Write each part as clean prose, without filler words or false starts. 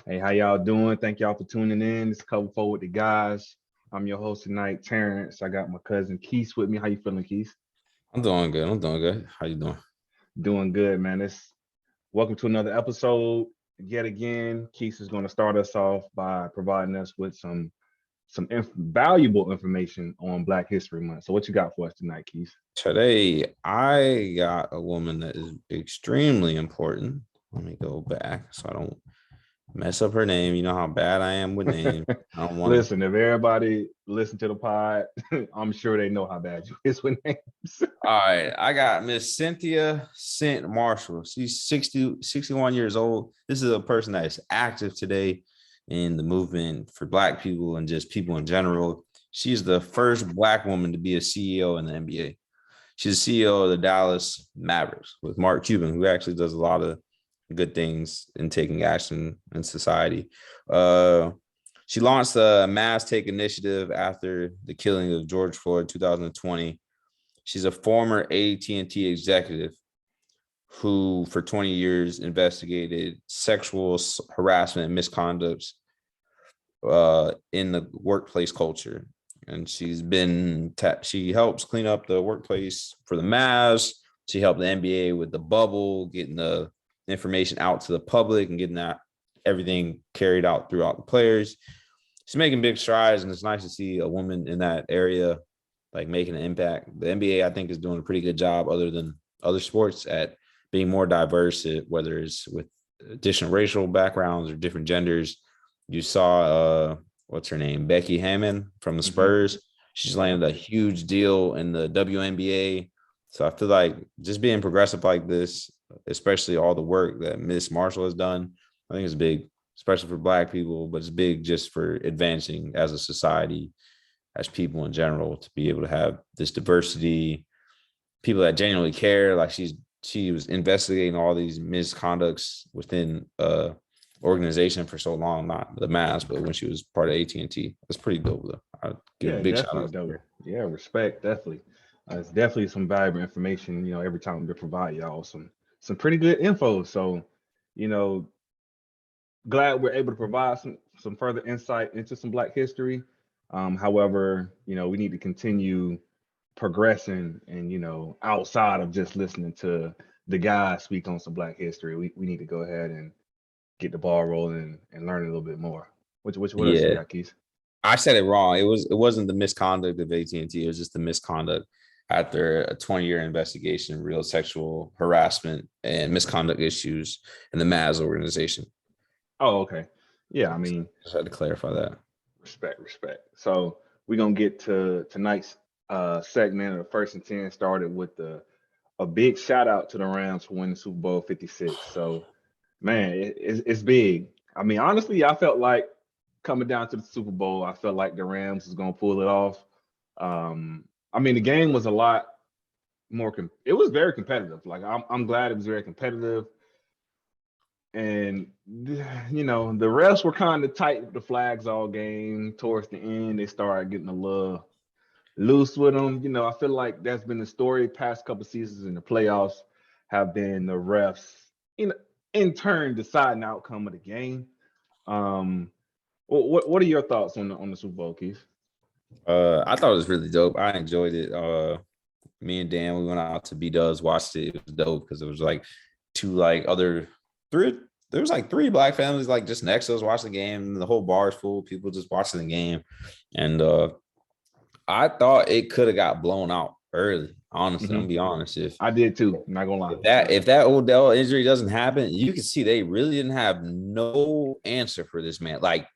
Hey, how y'all doing? Thank y'all for tuning in. It's Cover Four with the guys. I'm your host tonight, Terrance. I got my cousin Quise with me. How you feeling, Quise? I'm doing good. I'm doing good. How you doing? Doing good, man. Welcome to another episode. Yet again, Quise is going to start us off by providing us with some valuable information on Black History Month. So, what you got for us tonight, Quise? Today, I got a woman that is extremely important. Let me go back so I don't mess up her name. You know how bad I am with names. I don't want to. Listen, if everybody listen to the pod, I'm sure they know how bad you is with names. All right. I got Miss Cynthia Marshall. She's 61 years old. This is a person that is active today in the movement for Black people and just people in general. She's the first Black woman to be a CEO in the NBA. She's the CEO of the Dallas Mavericks with Mark Cuban, who actually does a lot of good things in taking action in society. She launched the Mass Take initiative after the killing of George Floyd in 2020. She's a former AT&T executive who, for 20 years, investigated sexual harassment and misconducts in the workplace culture. And she helps clean up the workplace for the Mavs. She helped the NBA with the bubble, getting the information out to the public and getting that everything carried out throughout the players. She's making big strides, and it's nice to see a woman in that area like making an impact. The NBA, I think, is doing a pretty good job, other than other sports, at being more diverse, whether it's with additional racial backgrounds or different genders. You saw what's her name, Becky Hammon from the Spurs. She's landed a huge deal in the WNBA. So I feel like just being progressive like this, especially all the work that Miss Marshall has done, I think it's big, especially for Black people, but it's big just for advancing as a society, as people in general, to be able to have this diversity, people that genuinely care. Like she was investigating all these misconducts within organization for so long, not the Mavs, but when she was part of AT&T. That's pretty dope, though. I'd give Yeah, a big shout definitely out to dope. her. Yeah, respect, definitely. It's definitely some valuable information. Every time to provide y'all some pretty good info. So, you know, glad we're able to provide some further insight into some Black history. However, we need to continue progressing, and outside of just listening to the guys speak on some Black history, we need to go ahead and get the ball rolling and learn a little bit more. What else you Yeah, got, Keith? I said it wrong. It wasn't the misconduct of AT&T. It was just the misconduct after a 20-year investigation, real sexual harassment and misconduct issues in the Mavs organization. Oh, okay. Yeah, I mean, Just had to clarify that. respect. So we're gonna get to tonight's segment of the first and 10. Started with a big shout out to the Rams for winning Super Bowl 56. So man, it's big. I mean, honestly, I felt like coming down to the Super Bowl, I felt like the Rams was gonna pull it off. I mean, the game was a lot more. It was very competitive. Like I'm glad it was very competitive. And the refs were kind of tight with the flags all game. Towards the end, they started getting a little loose with them. I feel like that's been the story past couple seasons in the playoffs have been the refs in in turn deciding the outcome of the game. Um, what are your thoughts on the Super Bowl, Keith? I thought it was really dope. I enjoyed it. Me and Dan, we went out to B Dubs, watched it. It was dope because it was like two like other three. There was like three Black families like just next to us watching the game. And the whole bar is full, people just watching the game. And I thought it could have got blown out early. Honestly, I'm Hmm. gonna be honest. If I did too. Not gonna lie. if that if that Odell injury doesn't happen, you can see they really didn't have no answer for this man. Like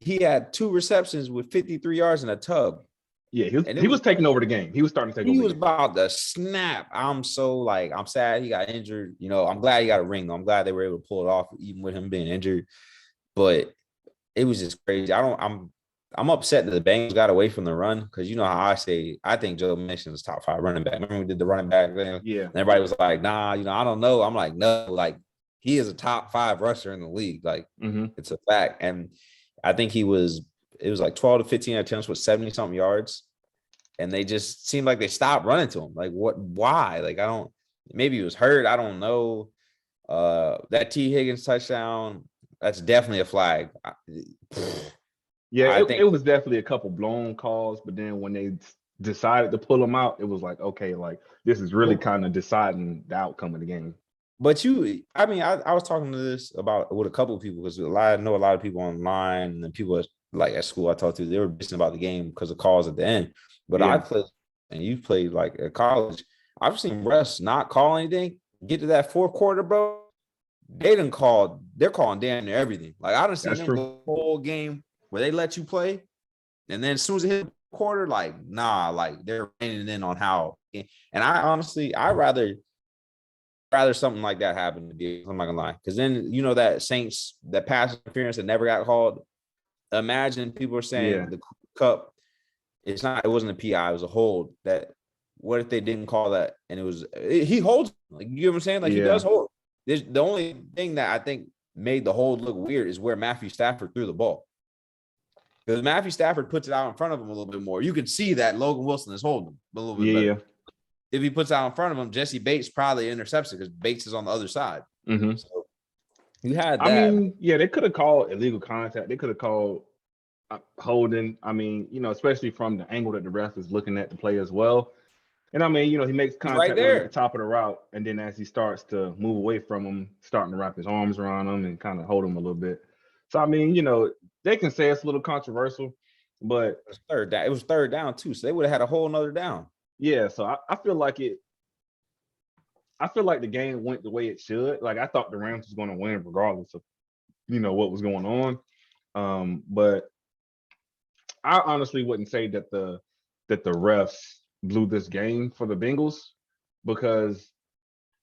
he had two receptions with 53 yards in a tub. Yeah, he was, And it he was was taking over the game. He was starting to take over he the was game. about to snap. I'm sad he got injured. I'm glad he got a ring though. I'm glad they were able to pull it off even with him being injured. But it was just crazy. I'm upset that the Bengals got away from the run because you know how I say I think Joe Mixon is top 5 running back. Remember we did the running back thing? And Yeah. everybody was like, nah, I don't know. I'm like, no, like he is a top 5 rusher in the league. Like Hmm. it's a fact. And I think it was like 12 to 15 attempts with 70 something yards. And they just seemed like they stopped running to him. Like why? Like maybe he was hurt. I don't know. That Higgins touchdown, That's definitely a flag. Yeah, I it think, was definitely a couple blown calls, but then when they decided to pull them out, it was like, okay, like this is really kind of deciding the outcome of the game. but I was talking to this about with a couple of people because I know a lot of people online and then people like at school I talked to, they were bitching about the game because of calls at the end. But I Yeah, played and you played like at college. I've seen refs not call anything. Get to that fourth quarter, bro. They're calling damn near everything. Like I done seen that's them true. go the whole game where they let you play, and then as soon as it hit the quarter, like nah, like they're reining in on how. And I honestly, I rather something like that happen to be. I'm not gonna lie, because then that Saints that pass interference that never got called. Imagine people are Yeah, saying the Cup. It wasn't a PI. It was a hold. That what if they didn't call that and he holds, like, you know what I'm saying? Like he yeah, does hold. The only thing that I think made the hold look weird is where Matthew Stafford threw the ball. Because Matthew Stafford puts it out in front of him a little bit more. You can see that Logan Wilson is holding him a little bit yeah. better. If he puts it out in front of him, Jesse Bates probably intercepts it because Bates is on the other side. Mm-hmm. So you had I that. mean, yeah, they could have called illegal contact. They could have called holding. I mean, especially from the angle that the ref is looking at the play as well. And I mean, he makes He's right contact with him at the there. top of the route, and then as he starts to move away from him, starting to wrap his arms around him and kind of hold him a little bit. So I mean, they can say it's a little controversial, but It was third down. It was third down too, so they would have had a whole nother down. yeah. So I feel like it. I feel like the game went the way it should. Like I thought the Rams was going to win regardless of what was going on. But I honestly wouldn't say that the refs blew this game for the Bengals because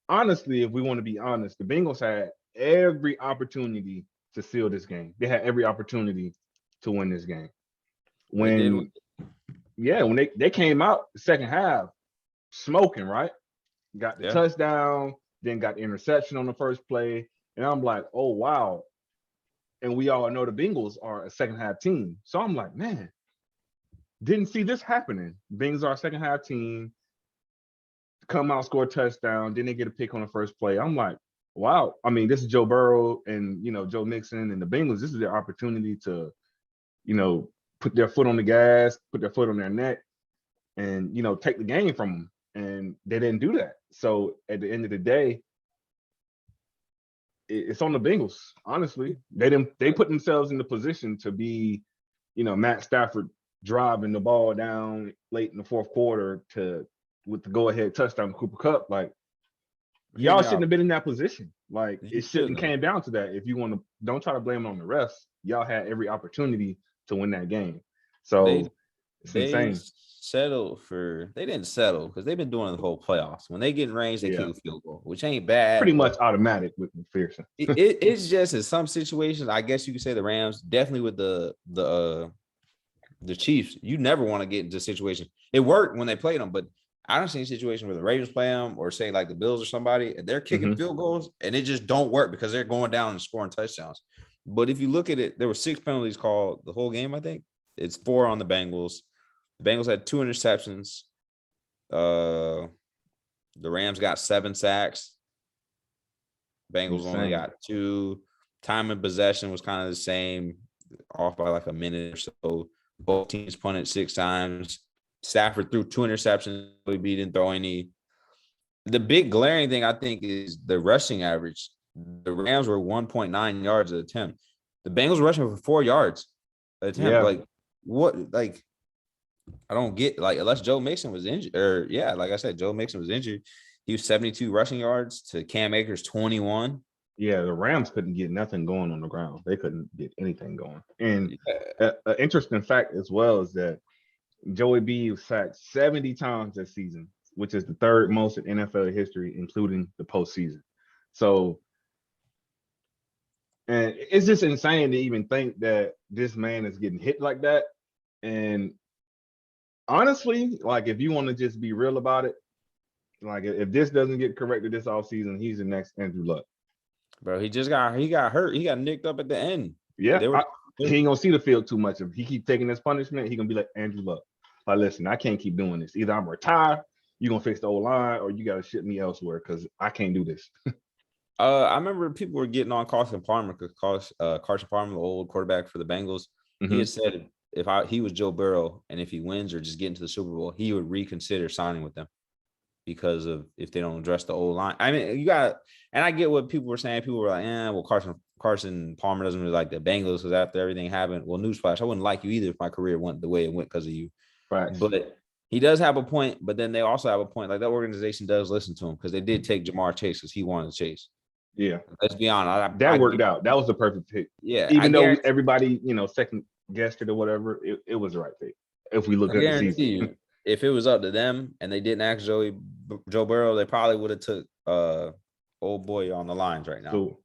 honestly, if we want to be honest, the Bengals had every opportunity to seal this game. They had every opportunity to win this game. They did. When they came out the second half smoking, right? Got the Yeah. touchdown, then got the interception on the first play. And I'm like, oh wow. And we all know the Bengals are a second half team. So I'm like, man, didn't see this happening. Bengals are a second half team, come out, score a touchdown, then they get a pick on the first play. I'm like, wow. I mean, this is Joe Burrow and Joe Mixon and the Bengals. This is their opportunity to, put their foot on the gas, put their foot on their neck, and take the game from them. And they didn't do that. So at the end of the day, it's on the Bengals. Honestly, they put themselves in the position to be, Matt Stafford driving the ball down late in the fourth quarter with the go-ahead touchdown to Cooper Kupp. Like, Hear y'all me shouldn't out. have been in that position. Like, You it shouldn't shouldn't have. came down to that. If you want to, don't try to blame it on the refs. Y'all had every opportunity to win that game. They So it's they insane. they didn't settle because they've been doing the whole playoffs. When they get in range, they kick Yeah, a field goal, which ain't pretty bad, much but automatic with McPherson. it's just in some situations, I guess you could say the Rams definitely with the Chiefs, you never want to get into a situation. It worked when they played them, but I don't see a situation where the Ravens play them or say like the Bills or somebody, and they're kicking Mm-hmm. field goals and it just don't work because they're going down and scoring touchdowns. But if you look at it, there were 6 penalties called the whole game, I think. It's 4 on the Bengals. The Bengals had 2 interceptions. The Rams got 7 sacks. Bengals only Insane. got 2. Time of possession was kind of the same, off by like a minute or so. Both teams punted 6 times. Stafford threw 2 interceptions. He didn't throw any. The big glaring thing I think is the rushing average. The Rams were 1.9 yards an attempt. The Bengals were rushing for 4 yards an attempt. Yeah. Like what? Like I don't get, like, unless Joe Mixon was injured, or yeah, like I said, Joe Mixon was injured. He was 72 rushing yards to Cam Akers 21. Yeah, the Rams couldn't get nothing going on the ground. They couldn't get anything going. And Yeah. an interesting fact as well is that Joey B was sacked 70 times this season, which is the third most in NFL history, including the postseason. So, and it's just insane to even think that this man is getting hit like that. And honestly, like if you want to just be real about it, like if this doesn't get corrected this offseason, he's the next Andrew Luck. Bro, he got hurt. He got nicked up at the end. Yeah, They were he ain't gonna see the field too much. If he keep taking this punishment, he gonna be like Andrew Luck. Like, listen, I can't keep doing this. Either I'm retired, you gonna fix the old line, or you gotta ship me elsewhere because I can't do this. I remember people were getting on Carson Palmer because Carson Palmer, the old quarterback for the Bengals, he had said he was Joe Burrow, and if he wins or just get into the Super Bowl, he would reconsider signing with them because of if they don't address the old line. I mean, you got, and I get what people were saying. People were like, well, Carson Palmer doesn't really like the Bengals because after everything happened, well, newsflash, I wouldn't like you either if my career went the way it went because of you. Right. But he does have a point, but then they also have a point. Like that organization does listen to him because they did take Jamar Chase because he wanted to chase. Yeah. Let's be honest. That worked out. That was the perfect pick. Yeah. Even though everybody, second guessed it or whatever, it was the right pick. If we look at the season. You, if it was up to them and they didn't ask Joe Burrow, they probably would have took old boy on the lines right now.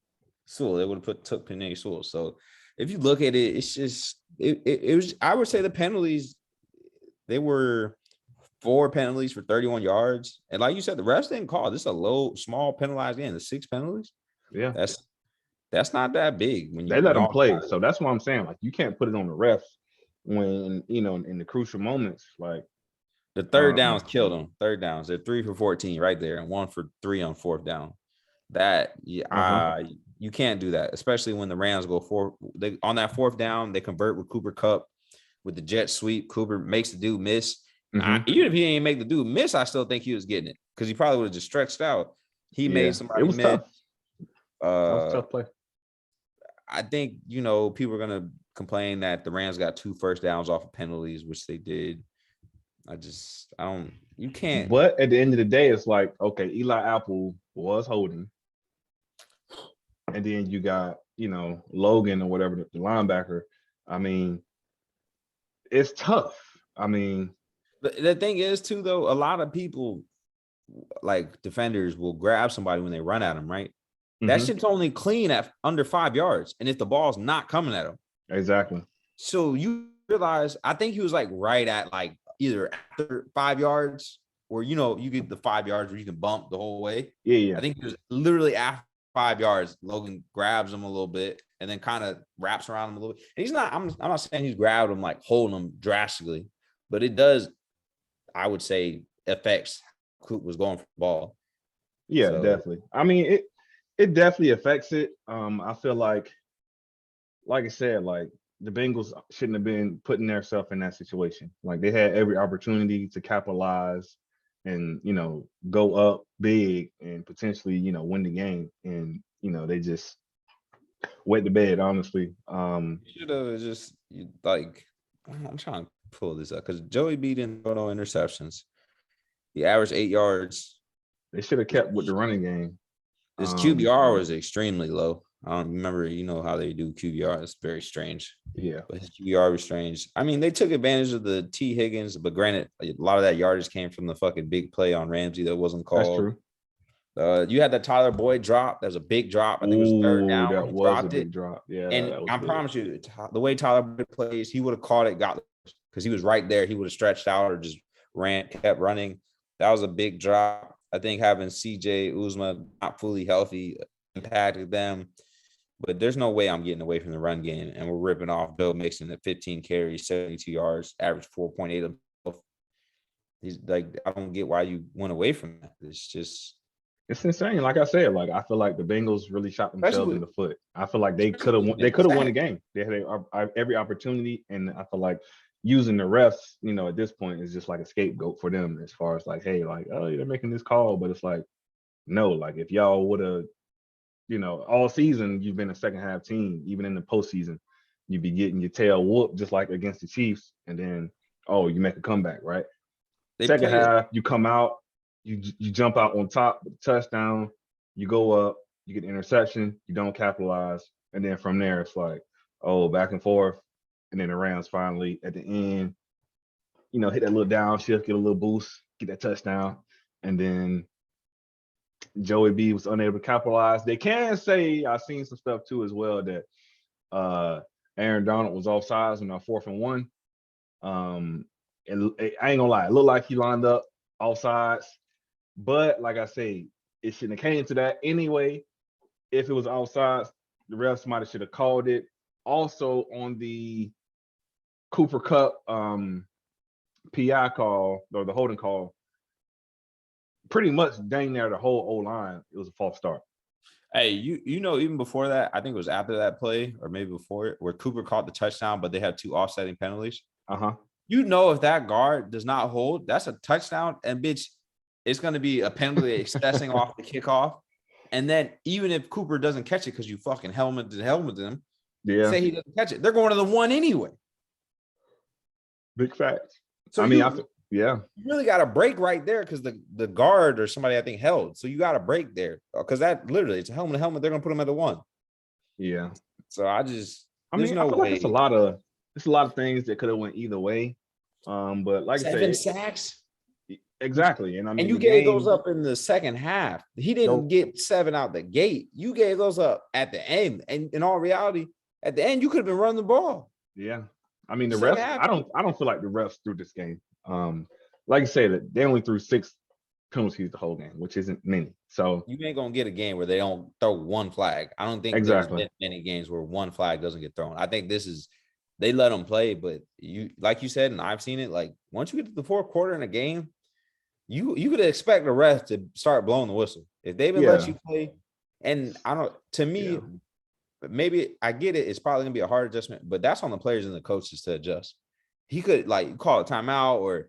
Sewell. They would have took Penny Sewell. So if you look at it, it's just it was, I would say the penalties, they were 4 penalties for 31 yards. And like you said, the refs didn't call. This is a small penalized game. The 6 penalties. Yeah. That's not that big when they let them play. So that's what I'm saying. Like you can't put it on the refs when, in the crucial moments, like the third downs killed them. Third downs. They're 3 for 14 right there and 1 for 3 on 4th down. That you can't do that, especially when the Rams go on that 4th down, they convert with Cooper Kupp with the jet sweep. Cooper makes the dude miss. Even if he didn't make the dude miss, I still think he was getting it because he probably would have just stretched out. He made somebody miss. Tough. That was a tough play. I think, people are going to complain that the Rams got 2 first downs off of penalties, which they did. You can't. But at the end of the day, it's like, okay, Eli Apple was holding. And then you got, Logan or whatever, the linebacker. I mean, it's tough. I mean. The thing is, too, though, a lot of people, like defenders, will grab somebody when they run at them, right? That shit's only clean at under 5 yards. And if the ball's not coming at him. Exactly. So you realize, I think he was like right at like either after 5 yards or, you get the 5 yards where you can bump the whole way. Yeah. I think he was literally after 5 yards. Logan grabs him a little bit and then kind of wraps around him a little bit. And I'm not saying he's grabbed him like holding him drastically, but it does, I would say, affects Coop was going for the ball. Yeah, so. Definitely. I mean, it definitely affects it. I feel like I said, like the Bengals shouldn't have been putting themselves in that situation. Like they had every opportunity to capitalize and, go up big and potentially, win the game. And, they just wet the bed, honestly. You should have just like, I'm trying to pull this up because Joey B didn't throw no interceptions. He averaged 8 yards. They should have kept with the running game. His QBR was extremely low. I don't remember, how they do QBR. It's very strange. Yeah. But his QBR was strange. I mean, they took advantage of the T. Higgins, but granted, a lot of that yardage came from the fucking big play on Ramsey that wasn't called. That's true. You had that Tyler Boyd drop. That was a big drop. I think it was 3rd down. That was a big drop. Yeah. And I promise you, the way Tyler Boyd plays, he would have caught it, because he was right there. He would have stretched out or just kept running. That was a big drop. I think having CJ Uzomah not fully healthy impacted them. But there's no way I'm getting away from the run game. And we're ripping off Joe Mixon at 15 carries, 72 yards, average 4.8 of. He's like, I don't get why you went away from that. It's insane. Like I said, like I feel like the Bengals really shot themselves in the foot. I feel like they could have won the game. They had every opportunity, and I feel like using the refs, at this point is just like a scapegoat for them as far as like, hey, like, oh, they're making this call, but it's like, no, like if y'all would have, all season you've been a second half team, even in the postseason, you'd be getting your tail whooped just like against the Chiefs, and then you make a comeback, right? Second half, you come out, you jump out on top with a touchdown, you go up, you get an interception, you don't capitalize, and then from there it's like, back and forth. And then the Rams finally at the end, hit that little downshift, get a little boost, get that touchdown. And then Joey B was unable to capitalize. They can say, I've seen some stuff too as well, that Aaron Donald was offsides on our 4th and 1. I ain't gonna lie, it looked like he lined up offsides. But like I say, it shouldn't have came to that anyway. If it was offsides, the refs might have should have called it. Also on the Cooper Kupp PI call, or the holding call, pretty much dang near the whole O-line, it was a false start. Hey, you know, even before that, I think it was after that play or maybe before it, where Cooper caught the touchdown, but they had 2 offsetting penalties. Uh-huh. You know, if that guard does not hold, that's a touchdown, and bitch, it's going to be a penalty accessing off the kickoff. And then even if Cooper doesn't catch it because you fucking helmeted him, Yeah. say he doesn't catch it, they're going to the 1 anyway. Big facts. So yeah. you really got to break right there because the guard or somebody I think held. So you got to break there because that literally it's a helmet. They're gonna put him at the 1. Yeah. So I feel way. Like it's a lot of things that could have went either way. But like 7 I said, sacks. Exactly. And I mean, And you gave those up in the second half. He didn't get 7 out the gate. You gave those up at the end. And in all reality, at the end, you could have been running the ball. Yeah. I mean, the refs, I don't feel like the refs threw this game. Like I said, they only threw 6 penalties the whole game, which isn't many. So you ain't gonna get a game where they don't throw 1 flag. I don't think there's been many games where 1 flag doesn't get thrown. I think this is they let them play, but you like you said, and I've seen it. Like once you get to the 4th quarter in a game, you could expect the refs to start blowing the whistle if they've been let you play. And I don't. To me. Maybe I get it. It's probably gonna be a hard adjustment, but that's on the players and the coaches to adjust. He could like call a timeout or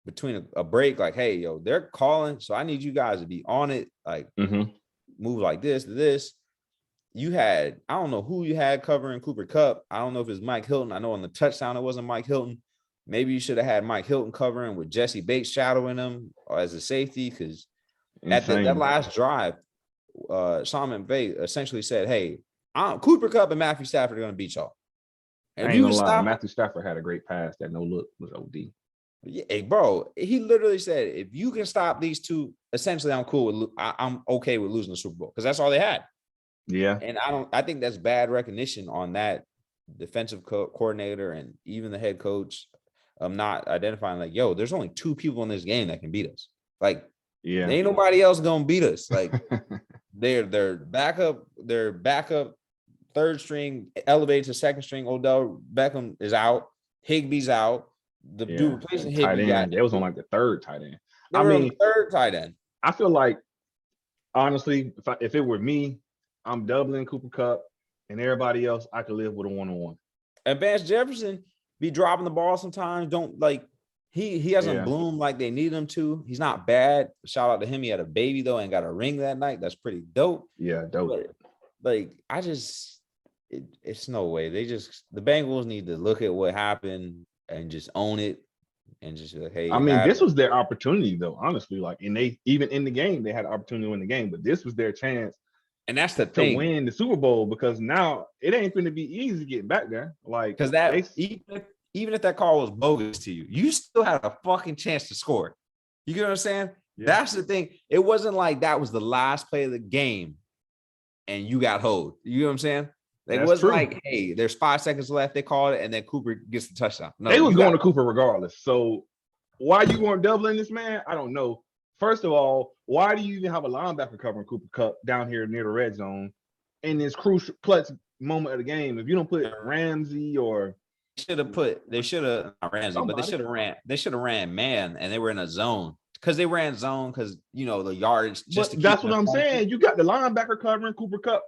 between a break, like, hey, yo, they're calling, so I need you guys to be on it. Like, move like this to this. You had, I don't know who you had covering Cooper Kupp. I don't know if it's Mike Hilton. I know on the touchdown it wasn't Mike Hilton. Maybe you should have had Mike Hilton covering with Jesse Bates shadowing him as a safety because at that last drive, Sean McVay essentially said, hey, Cooper Kupp and Matthew Stafford are going to beat y'all. And I ain't gonna lie, Matthew Stafford had a great pass that no look was OD. Yeah, hey, bro, he literally said, if you can stop these 2, essentially, I'm cool with. I'm okay with losing the Super Bowl because that's all they had. Yeah, and I think that's bad recognition on that defensive coordinator and even the head coach of not identifying like, yo, there's only 2 people in this game that can beat us. Like, yeah, ain't nobody else gonna beat us. Like, they're backup 3rd string elevated to 2nd string. Odell Beckham is out. Higby's out. The dude replacing Higby it was on like the 3rd tight end. I mean, 3rd tight end. I feel like honestly, if it were me, I'm doubling Cooper Kupp and everybody else. I could live with a 1-on-1. And Vance Jefferson be dropping the ball sometimes. Don't like he hasn't bloomed like they need him to. He's not bad. Shout out to him. He had a baby though and got a ring that night. That's pretty dope. Yeah, dope. But, like it's no way. The Bengals need to look at what happened and just own it and just like, hey. I mean, this was their opportunity though, honestly. Like, and they even in the game, they had an opportunity to win the game, but this was their chance. And that's the thing, to win the Super Bowl, because now it ain't going to be easy getting back there. Like, because that even if that call was bogus to you, you still had a fucking chance to score. You get what I'm saying? Yeah. That's the thing. It wasn't like that was the last play of the game and you got hold. You know what I'm saying? It wasn't like, hey, there's 5 seconds left. They called it, and then Cooper gets the touchdown. No, they was going to Cooper regardless. So why you weren't doubling this man? I don't know. First of all, why do you even have a linebacker covering Cooper Kupp down here near the red zone in this crucial clutch moment of the game? If you don't put Ramsey or they should have not Ramsey, somebody. But they should have ran man, and they were in a zone because they ran zone because the yardage. That's what I'm saying. You got the linebacker covering Cooper Kupp.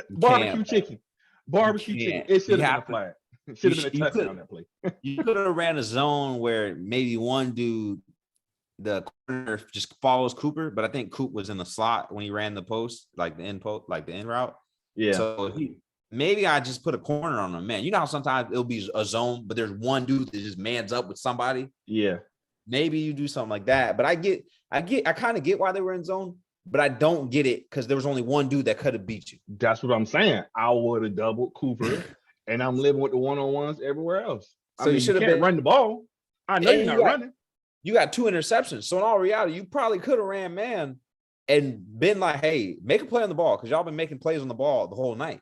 Barbecue chicken. It should have been a flag. It should have been a touchdown on that play. You could have ran a zone where maybe one dude, the corner, just follows Cooper, but I think Coop was in the slot when he ran the post, like the end post, like the end route. Yeah. So maybe I just put a corner on him, man. You know how sometimes it'll be a zone, but there's one dude that just mans up with somebody. Yeah. Maybe you do something like that. But I kind of get why they were in zone. But I don't get it because there was only one dude that could have beat you. That's what I'm saying. I would have doubled Cooper, and I'm living with the one-on-ones everywhere else. So you should have been run the ball. I know you're not running. You got 2 interceptions. So in all reality, you probably could have ran man and been like, hey, make a play on the ball because y'all been making plays on the ball the whole night.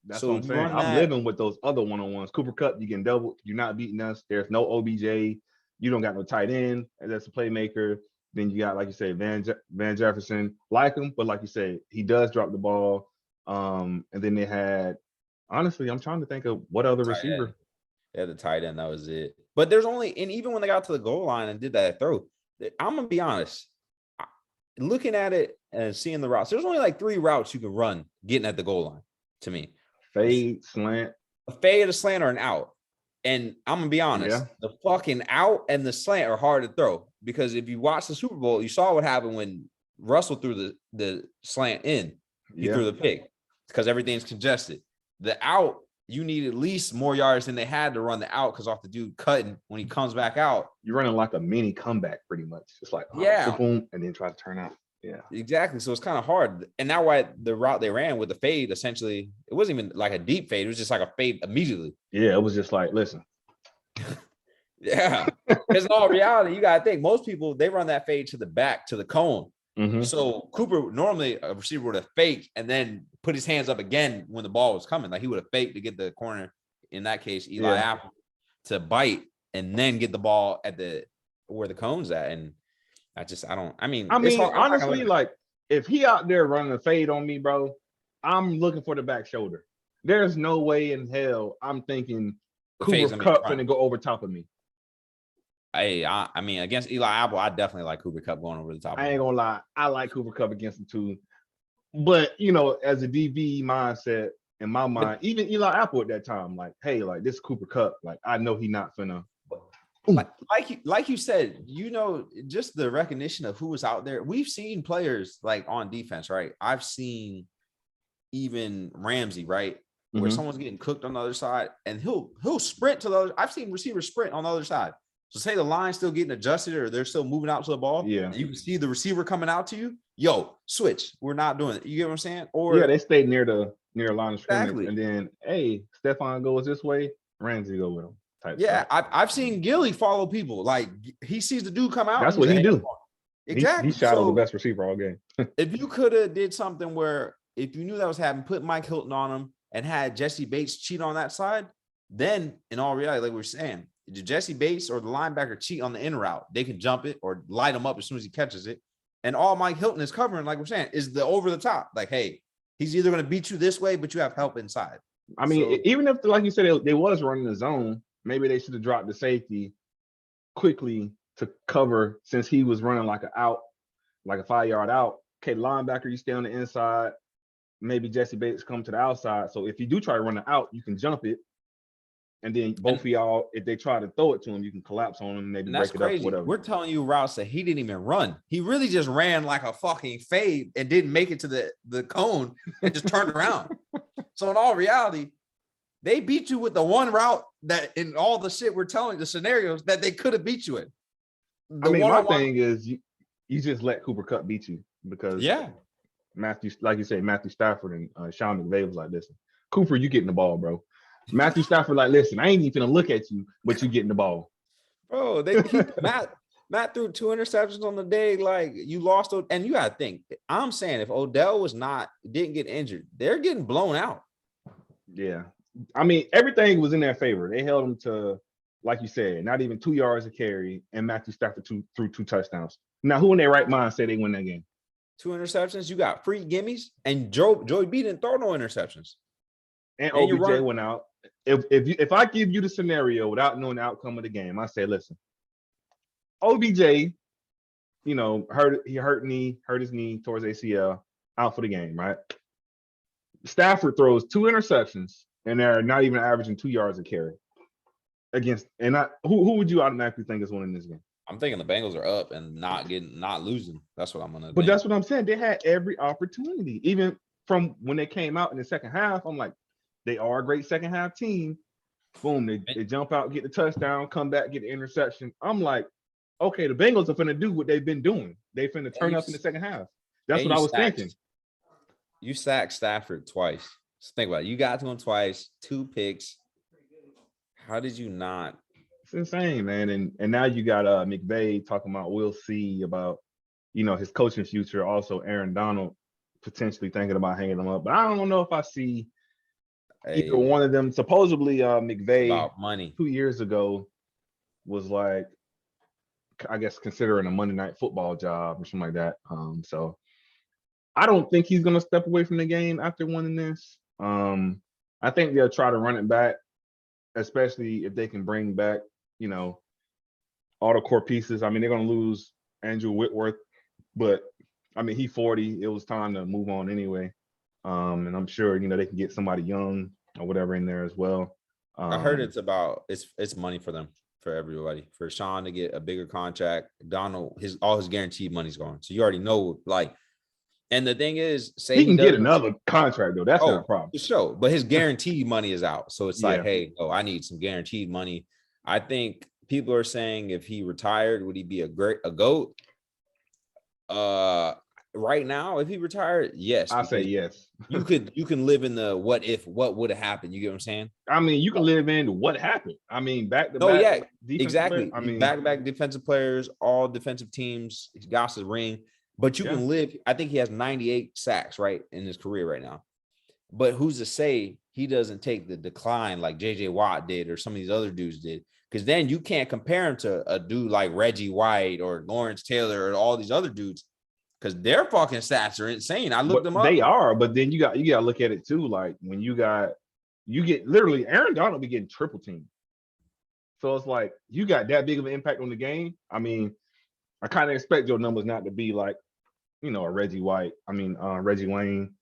That's what I'm saying. I'm living with those other one-on-ones. Cooper Kupp, you can double. You're not beating us. There's no OBJ. You don't got no tight end. That's a playmaker. Then you got, like you say, Van Jefferson, like him, but like you say, he does drop the ball. And then they had, honestly, I'm trying to think of what other receiver. Yeah, the tight end, that was it. But there's only, and even when they got to the goal line and did that throw, I'm gonna be honest, looking at it and seeing the routes, there's only like 3 routes you can run getting at the goal line to me. Fade, slant. A fade, a slant, or an out. And I'm going to be honest, Yeah. the fucking out and the slant are hard to throw because if you watch the Super Bowl, you saw what happened when Russell threw the slant in. He threw the pick because everything's congested. The out, you need at least more yards than they had to run the out because off the dude cutting when he comes back out. You're running like a mini comeback pretty much. It's like, boom, and then try to turn out. Yeah, exactly. So it's kind of hard. And now why the route they ran with the fade, essentially, it wasn't even like a deep fade. It was just like a fade immediately. Yeah, it was just like, listen. Yeah. Because in all reality, you got to think most people, they run that fade to the back, to the cone. Mm-hmm. So Cooper, normally a receiver would have faked and then put his hands up again when the ball was coming. Like he would have faked to get the corner, in that case, Eli Apple, to bite and then get the ball at where the cone's at. And I mean, honestly, like if he out there running a fade on me, bro, I'm looking for the back shoulder. There's no way in hell I'm thinking Cooper Kupp finna go over top of me. Hey, I mean, against Eli Apple, I definitely like Cooper Kupp going over the top. I ain't gonna lie, I like Cooper Kupp against him too. But as a DB mindset in my mind, even Eli Apple at that time, like, hey, like this Cooper Kupp, like I know he not finna. Like you said, just the recognition of who was out there. We've seen players like on defense, right? I've seen even Ramsey, right, where someone's getting cooked on the other side, and he'll sprint to the other. I've seen receivers sprint on the other side. So say the line's still getting adjusted or they're still moving out to the ball. Yeah, and you can see the receiver coming out to you. Yo, switch. We're not doing it. You get what I'm saying? Or they stayed near the line of scrimmage, and then Stephon goes this way, Ramsey go with him. I've seen Gilly follow people. Like he sees the dude come out. That's what he do. Exactly. He shot the best receiver all game. If you could have did something where if you knew that was happening, put Mike Hilton on him and had Jesse Bates cheat on that side, then in all reality, like we were saying, did Jesse Bates or the linebacker cheat on the in route, they can jump it or light him up as soon as he catches it. And all Mike Hilton is covering, like we're saying, is the over the top. Like, hey, he's either going to beat you this way, but you have help inside. I mean, even if, like you said, they was running the zone, maybe they should have dropped the safety quickly to cover since he was running like a 5-yard out. Okay, linebacker, you stay on the inside. Maybe Jesse Bates come to the outside. So if you do try to run it out, you can jump it. And then both of y'all, if they try to throw it to him, you can collapse on him, maybe break it up, whatever. We're telling you routes that he didn't even run. He really just ran like a fucking fade and didn't make it to the cone and just turned around. So in all reality, they beat you with the one route that in all the shit we're telling the scenarios that they could have beat you in. My thing is you just let Cooper Kupp beat you because Matthew, like you say, Matthew Stafford and Sean McVay was like, listen, Cooper, you getting the ball, bro. Matthew Stafford like, listen, I ain't even gonna look at you, but you getting the ball. Bro, Matt threw 2 interceptions on the day. Like you lost, and you gotta think. I'm saying if Odell didn't get injured, they're getting blown out. Yeah. I mean, everything was in their favor. They held him to, like you said, not even 2 yards of carry, and Matthew Stafford threw 2 touchdowns. Now, who in their right mind said they win that game? 2 interceptions. You got free gimmies, and Joey B didn't throw no interceptions. And OBJ went out. If I give you the scenario without knowing the outcome of the game, I say, listen, OBJ, hurt his knee towards ACL, out for the game, right? Stafford throws 2 interceptions, and they're not even averaging 2 yards a carry. Who would you automatically think is winning this game? I'm thinking the Bengals are up and not losing. That's what I'm gonna. But that's what I'm saying. They had every opportunity, even from when they came out in the second half. I'm like, they are a great second half team. Boom, they jump out, get the touchdown, come back, get the interception. I'm like, okay, the Bengals are finna do what they've been doing. They finna turn up in the second half. That's what I was thinking. You sacked Stafford twice. Just think about it. You got to him twice, 2 picks. How did you not? It's insane, man. And now you got McVay talking about we'll see about his coaching future. Also, Aaron Donald potentially thinking about hanging him up. But I don't know if I see either one of them. Supposedly, McVay about money 2 years ago was like, I guess, considering a Monday Night Football job or something like that. So I don't think he's gonna step away from the game after winning this. I think they'll try to run it back, especially if they can bring back, all the core pieces. I mean, they're gonna lose Andrew Whitworth, but I mean, he 40. It was time to move on anyway. And I'm sure they can get somebody young or whatever in there as well. I heard it's money for them, for everybody. For Sean to get a bigger contract, Donald, all his guaranteed money's gone. So you already know, like, and the thing is, say he he can get doesn't. another contract though. That's not a problem. For sure. But his guaranteed money is out. So it's like, Yeah. hey, I need some guaranteed money. I think people are saying if he retired, would he be a GOAT? Right now, if he retired, yes. I say yes. you can live in the what would have happened. You get what I'm saying? I mean, you can live in what happened. I mean, back to Oh, yeah, defensive exactly. player. I mean, back defensive players, all defensive teams. He's got his ring, but you can live. I think he has 98 sacks right in his career right now. But who's to say he doesn't take the decline like JJ Watt did or some of these other dudes did? Because then you can't compare him to a dude like Reggie White or Lawrence Taylor or all these other dudes, because their fucking stats are insane. I looked them up. They are, but then you got to look at it too. Like when you get literally Aaron Donald be getting triple teamed. So it's like you got that big of an impact on the game. I mean, I kind of expect your numbers not to be like, a Reggie White. I mean, Reggie Wayne.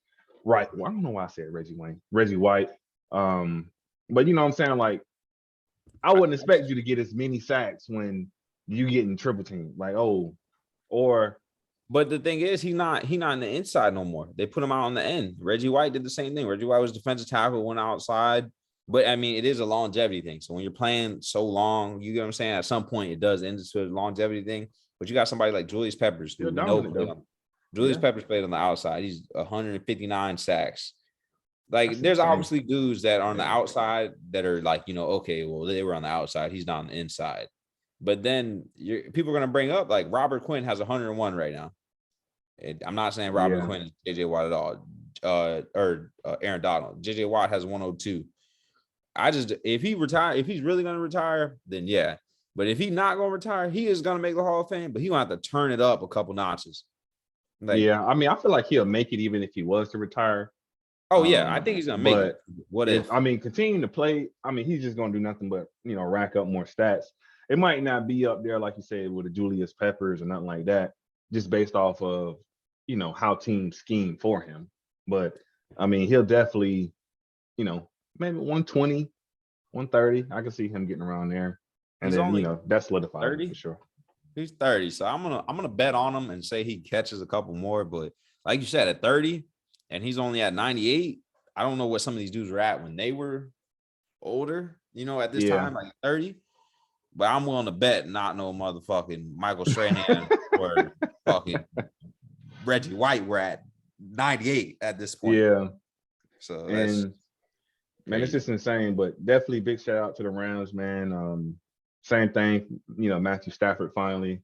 Right. Well, I don't know why I said Reggie Wayne. Reggie White. But you know what I'm saying? Like, I wouldn't expect you to get as many sacks when you getting triple team. Like, but the thing is, he's not in the inside no more. They put him out on the end. Reggie White did the same thing. Reggie White was defensive tackle, went outside. But I mean, it is a longevity thing. So when you're playing so long, you get what I'm saying? At some point, it does end into a longevity thing. But you got somebody like Julius Peppers, who Julius Peppers played on the outside. He's 159 sacks. Like, there's obviously dudes that are on the outside that are like, okay, well, they were on the outside. He's not on the inside. But then people are going to bring up, like, Robert Quinn has 101 right now. I'm not saying Robert Quinn is JJ Watt at all, or Aaron Donald. JJ Watt has 102. If he's really going to retire, then yeah. But if he's not going to retire, he is going to make the Hall of Fame, but he going to have to turn it up a couple notches. Like, yeah, I mean, I feel like he'll make it even if he was to retire. Oh, yeah, I think he's going to make it. What if? I mean, continuing to play, I mean, he's just going to do nothing but, rack up more stats. It might not be up there, like you said, with a Julius Peppers or nothing like that, just based off of, how teams scheme for him. But, I mean, he'll definitely, maybe 120, 130. I can see him getting around there. And then, that's solidified 30? For sure. He's 30. So I'm gonna bet on him and say he catches a couple more. But like you said, at 30, and he's only at 98, I don't know what some of these dudes were at when they were older, at this time, like 30. But I'm willing to bet not no motherfucking Michael Strahan or fucking Reggie White were at 98 at this point. Yeah. So man, it's just insane. But definitely big shout out to the Rams, man. Same thing, Matthew Stafford finally.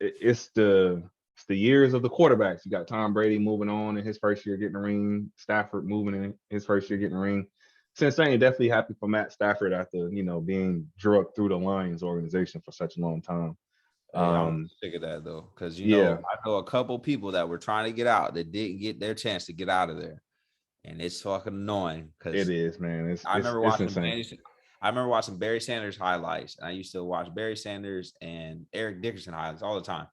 It's the years of the quarterbacks. You got Tom Brady moving on in his first year getting a ring. Stafford moving in his first year getting a ring. It's insane. Definitely happy for Matt Stafford after being drugged through the Lions organization for such a long time. I'm sick of that though, because I know a couple people that were trying to get out that didn't get their chance to get out of there, and it's fucking annoying. Because it is, man. I remember watching Barry Sanders highlights, and I used to watch Barry Sanders and Eric Dickerson highlights all the time.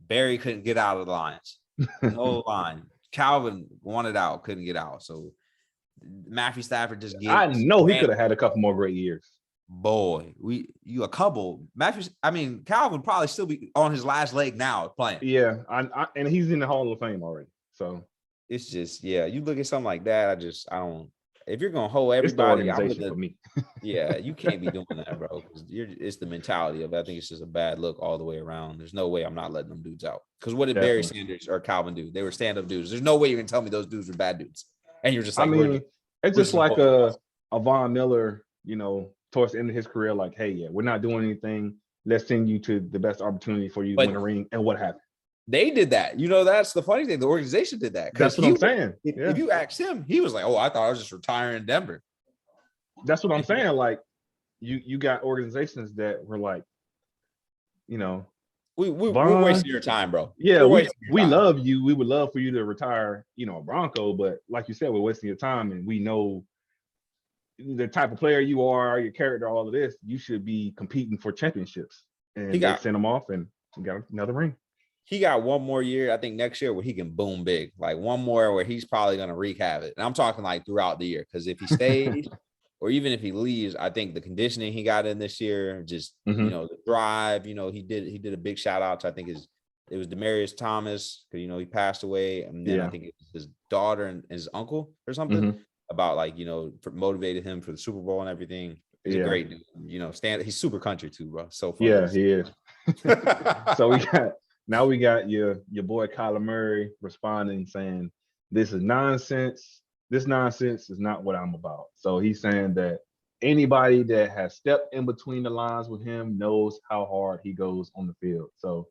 Barry couldn't get out of the Lions. No line. Calvin wanted out, couldn't get out. So Matthew Stafford just gets. I know he could have had a couple more great years. Boy, Calvin probably still be on his last leg now playing. Yeah, and he's in the Hall of Fame already. So it's just, you look at something like that. I don't. If you're gonna hold everybody, for me. Yeah, you can't be doing that, bro. It's the mentality of it. I think it's just a bad look all the way around. There's no way I'm not letting them dudes out. Because what did Barry Sanders or Calvin do? They were stand-up dudes. There's no way you can tell me those dudes were bad dudes. And you're just like, it's just like a Von Miller, towards the end of his career, like, hey, we're not doing anything. Let's send you to the best opportunity for you to win a ring. And what happened? They did that. That's the funny thing. The organization did that. That's what I'm saying. If you asked him, he was like, "Oh, I thought I was just retiring in Denver." That's what I'm saying. Like, you got organizations that were like, we're wasting your time, bro. Yeah, we love you. We would love for you to retire, a Bronco, but like you said, we're wasting your time, and we know the type of player you are, your character, all of this. You should be competing for championships. And they sent him off, and got another ring. he got one more year, I think next year, where he can boom big. Like one more where he's probably going to wreak havoc. And I'm talking like throughout the year, because if he stays or even if he leaves, I think the conditioning he got in this year, just the drive, he did a big shout out to, I think it was Demaryius Thomas, because he passed away, and then I think it was his daughter and his uncle or something about like motivated him for the Super Bowl and everything. He's a great dude. He's super country too, bro. So funny. Yeah, he is. So we got your boy Kyler Murray responding saying, "This is nonsense. This nonsense is not what I'm about." So he's saying that anybody that has stepped in between the lines with him knows how hard he goes on the field. So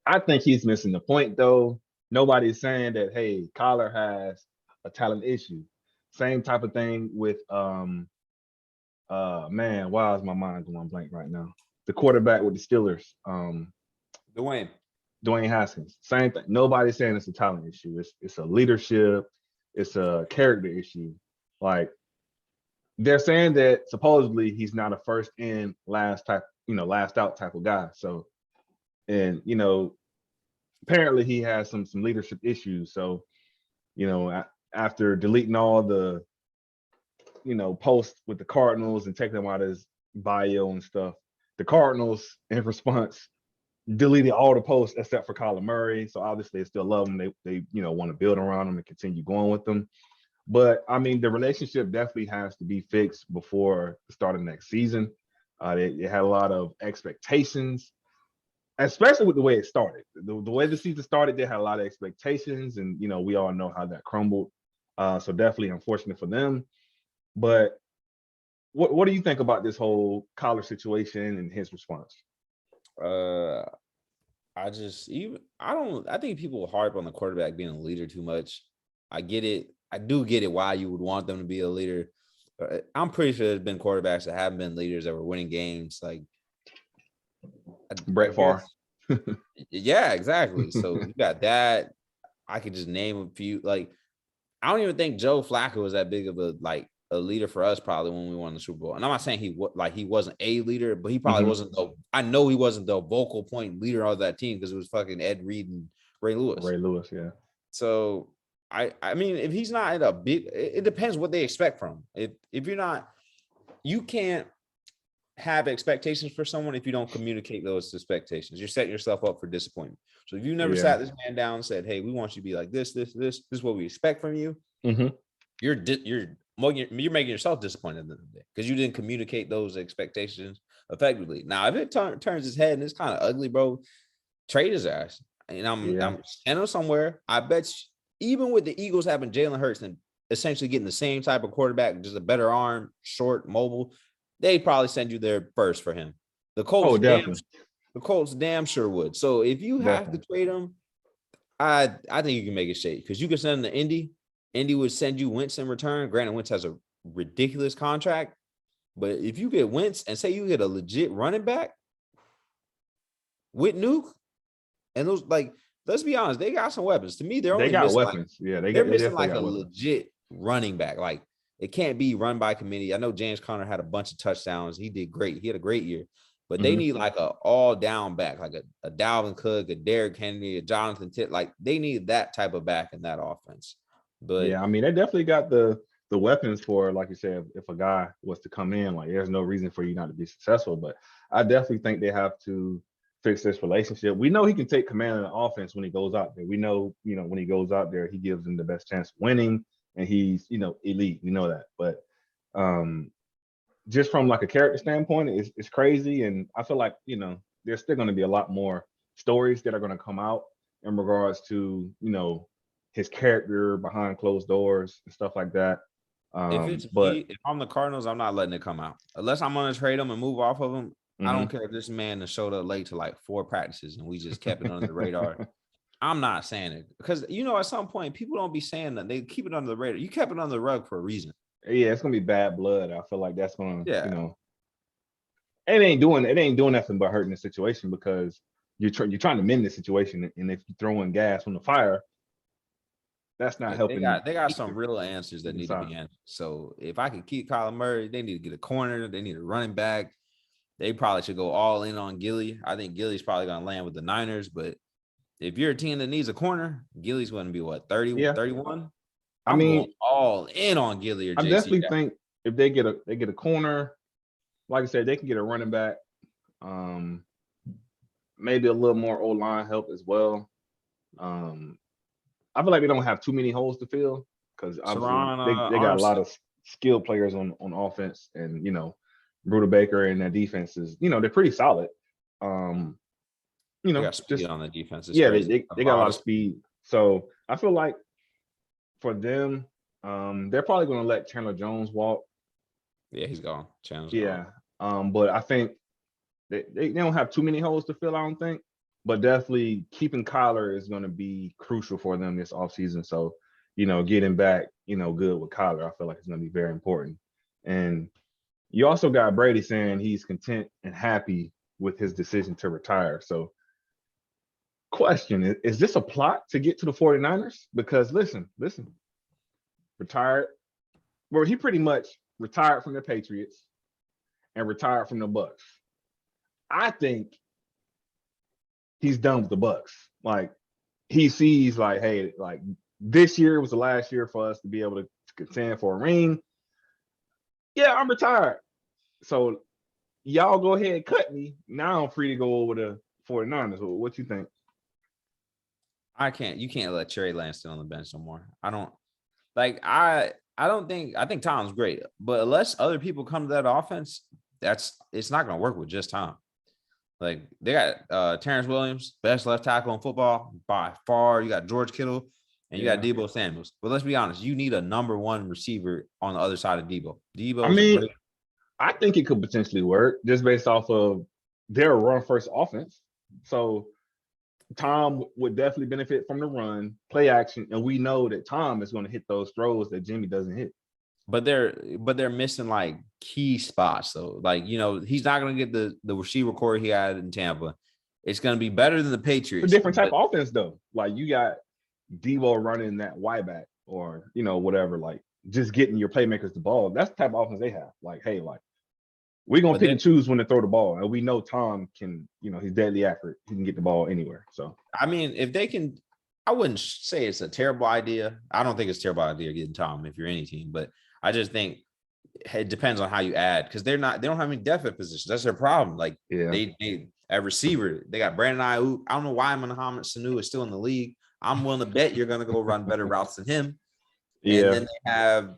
I think he's missing the point, though. Nobody's saying that, hey, Kyler has a talent issue. Same type of thing with man, why is my mind going blank right now? The quarterback with the Steelers, Dwayne Haskins. Same thing. Nobody's saying it's a talent issue. It's a leadership, it's a character issue. Like, they're saying that supposedly he's not a first in, last out type of guy. So, and apparently he has some leadership issues. So, after deleting all the posts with the Cardinals and taking them out of his bio and stuff, the Cardinals in response deleted all the posts except for Kyler Murray. So obviously they still love him. They want to build around him and continue going with them. But I mean, the relationship definitely has to be fixed before the start of next season. They had a lot of expectations, especially with the way it started. The way the season started, they had a lot of expectations, and we all know how that crumbled. So definitely unfortunate for them. But what do you think about this whole Kyler situation and his response? I think people harp on the quarterback being a leader too much. I get it. I do get it why you would want them to be a leader. I'm pretty sure there's been quarterbacks that haven't been leaders that were winning games, like Brett Favre. Yeah, exactly. So you got that. I could just name a few. Like, I don't even think Joe Flacco was that big of a leader for us probably when we won the Super Bowl. And I'm not saying he wasn't a leader, but he probably wasn't. I know he wasn't the vocal point leader of that team, because it was fucking Ed Reed and Ray Lewis. Yeah. So I mean, if he's not in a big, it depends what they expect from him. If you're not, you can't have expectations for someone if you don't communicate those expectations. You're setting yourself up for disappointment. So if you never sat this man down and said, "Hey, we want you to be like this is what we expect from you," you're making yourself disappointed at the end of the day, because you didn't communicate those expectations effectively. Now, if it turns his head and it's kind of ugly, bro, trade his ass. And I'm standing somewhere. I bet even with the Eagles having Jalen Hurts and essentially getting the same type of quarterback, just a better arm, short, mobile, they probably send you there first for him. The Colts damn sure would. So if you have to trade him, I think you can make it shake, because you can send him to Indy. Indy would send you Wentz in return. Granted, Wentz has a ridiculous contract, but if you get Wentz and say you get a legit running back with Nuke, and those, like, let's be honest, they got some weapons. To me, they got weapons. They're missing like a legit running back. Like, it can't be run by committee. I know James Conner had a bunch of touchdowns. He did great. He had a great year. But they need like a all down back, like a Dalvin Cook, a Derrick Henry, a Jonathan Titt. Like, they need that type of back in that offense. But yeah, I mean, they definitely got the weapons for, like you said, if a guy was to come in, like, there's no reason for you not to be successful. But I definitely think they have to fix this relationship. We know he can take command of the offense when he goes out there. We know, when he goes out there, he gives them the best chance of winning, and he's, elite. We know that. But just from like a character standpoint, it's crazy. And I feel like, there's still going to be a lot more stories that are going to come out in regards to, his character behind closed doors and stuff like that. If I'm the Cardinals, I'm not letting it come out unless I'm going to trade him and move off of him. I don't care if this man has showed up late to like 4 practices and we just kept it under the radar. I'm not saying it because, at some point people don't be saying that. They keep it under the radar. You kept it under the rug for a reason. Yeah, it's gonna be bad blood. I feel like that's gonna, it ain't doing nothing but hurting the situation, because you're trying to mend the situation, and if you're throwing gas on the fire, that's not helping. They got some real answers that need to be answered. So if I could keep Kyler Murray, they need to get a corner. They need a running back. They probably should go all in on Gilly. I think Gilly's probably gonna land with the Niners, but if you're a team that needs a corner, Gilly's going to be what, 30, Yeah. 31? I I'm mean, going all in on Gilly or I JC. definitely think if they get a corner, like I said, they can get a running back. Maybe a little more O-line help as well. I feel like they don't have too many holes to fill because obviously they got a lot of skilled players on offense, and Bruder Baker and their defense is they're pretty solid. They got speed just on the defense. It's yeah, crazy. they got a lot of speed. So I feel like for them, they're probably going to let Chandler Jones walk. Yeah, he's gone. Chandler's Yeah, gone. but I think they don't have too many holes to fill, I don't think. But definitely keeping Kyler is going to be crucial for them this offseason. So, getting back, good with Kyler, I feel like it's going to be very important. And you also got Brady saying he's content and happy with his decision to retire. So, question, is this a plot to get to the 49ers? Because listen, retired. Well, he pretty much retired from the Patriots and retired from the Bucks. I think he's done with the Bucks. Like, he sees like, hey, like this year was the last year for us to be able to contend for a ring. Yeah, I'm retired. So y'all go ahead and cut me. Now I'm free to go over to 49ers. What you think? You can't let Trey Lance sit on the bench no more. I think Tom's great, but unless other people come to that offense, it's not going to work with just Tom. Like, they got Terrance Williams, best left tackle in football by far. You got George Kittle, and you got Deebo Samuels. But let's be honest, you need a number one receiver on the other side of Deebo. I think it could potentially work just based off of their run first offense. So Tom would definitely benefit from the run, play action, and we know that Tom is going to hit those throws that Jimmy doesn't hit. But they're missing like key spots though. Like, he's not going to get the receiver core he had in Tampa. It's going to be better than the Patriots. It's a different type of offense though. Like, you got Deebo running that Y back or whatever, like just getting your playmakers the ball. That's the type of offense they have. Like, hey, like we're gonna pick and choose when to throw the ball, and we know Tom can. He's deadly accurate. He can get the ball anywhere. So I mean, if they can, I wouldn't say it's a terrible idea. I don't think it's a terrible idea getting Tom if you're any team, but I just think it depends on how you add, because they don't have any depth at positions. That's their problem. Like, they at receiver, they got Brandon Ayuk. I don't know why Mohamed Sanu is still in the league. I'm willing to bet you're gonna go run better routes than him. Yeah. And then they have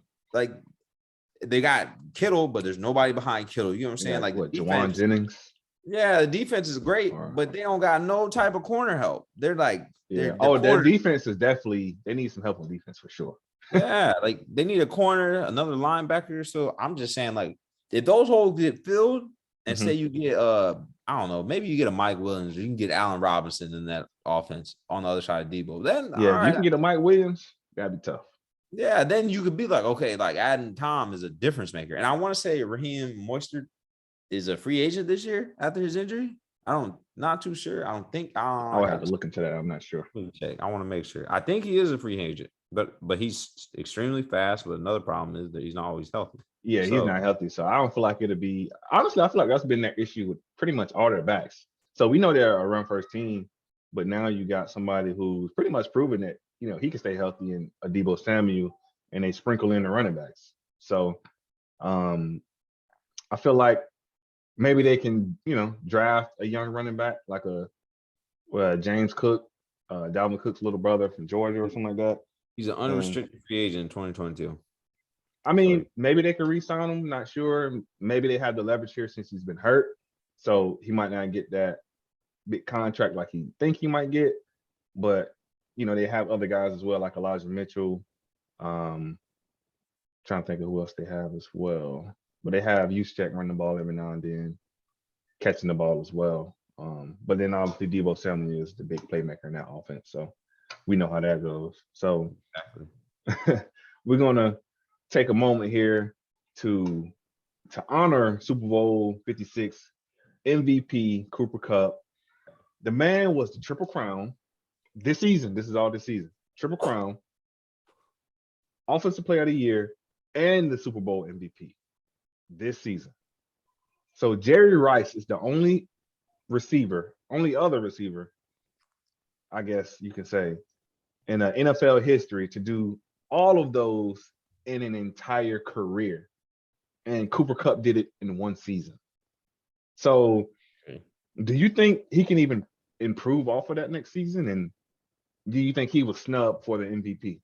they got Kittle, but there's nobody behind Kittle. You know what I'm saying? Like, Jawan Jennings. Yeah, the defense is great, but they don't got no type of corner help. They're like, their defense is definitely, they need some help on defense for sure. Yeah, like they need a corner, another linebacker. So I'm just saying, like, if those holes get filled, and say you get I don't know, maybe you get a Mike Williams, or you can get Allen Robinson in that offense on the other side of Debo. Then you can get a Mike Williams. That'd be tough. Yeah, then you could be like, okay, like adding Tom is a difference maker. And I want to say Raheem Mostert is a free agent this year after his injury. Not too sure. I don't think. I'll have to look into that. I'm not sure. Check. I want to make sure. I think he is a free agent, but he's extremely fast. But another problem is that he's not always healthy. Yeah, he's not healthy. So I don't feel like it'll be. Honestly, I feel like that's been their issue with pretty much all their backs. So we know they're a run first team, but now you got somebody who's pretty much proven that he can stay healthy in a Deebo Samuel, and they sprinkle in the running backs. So I feel like maybe they can, draft a young running back like a James Cook, Dalvin Cook's little brother from Georgia or something like that. He's an unrestricted free agent in 2022. I mean, maybe they could re-sign him. Not sure. Maybe they have the leverage here since he's been hurt, so he might not get that big contract like he think he might get. But they have other guys as well, like Elijah Mitchell. Trying to think of who else they have as well. But they have Juszczyk running the ball every now and then, catching the ball as well. But then obviously Deebo Samuel is the big playmaker in that offense. So we know how that goes. So we're going to take a moment here to honor Super Bowl 56 MVP Cooper Kupp. The man was the Triple Crown this season. This is all this season. Triple Crown, Offensive Player of the Year, and the Super Bowl MVP this season. So Jerry Rice is the only other receiver I guess you can say, in NFL history to do all of those in an entire career. And Cooper Kupp did it in one season. So, do you think he can even improve off of that next season? And do you think he was snubbed for the MVP?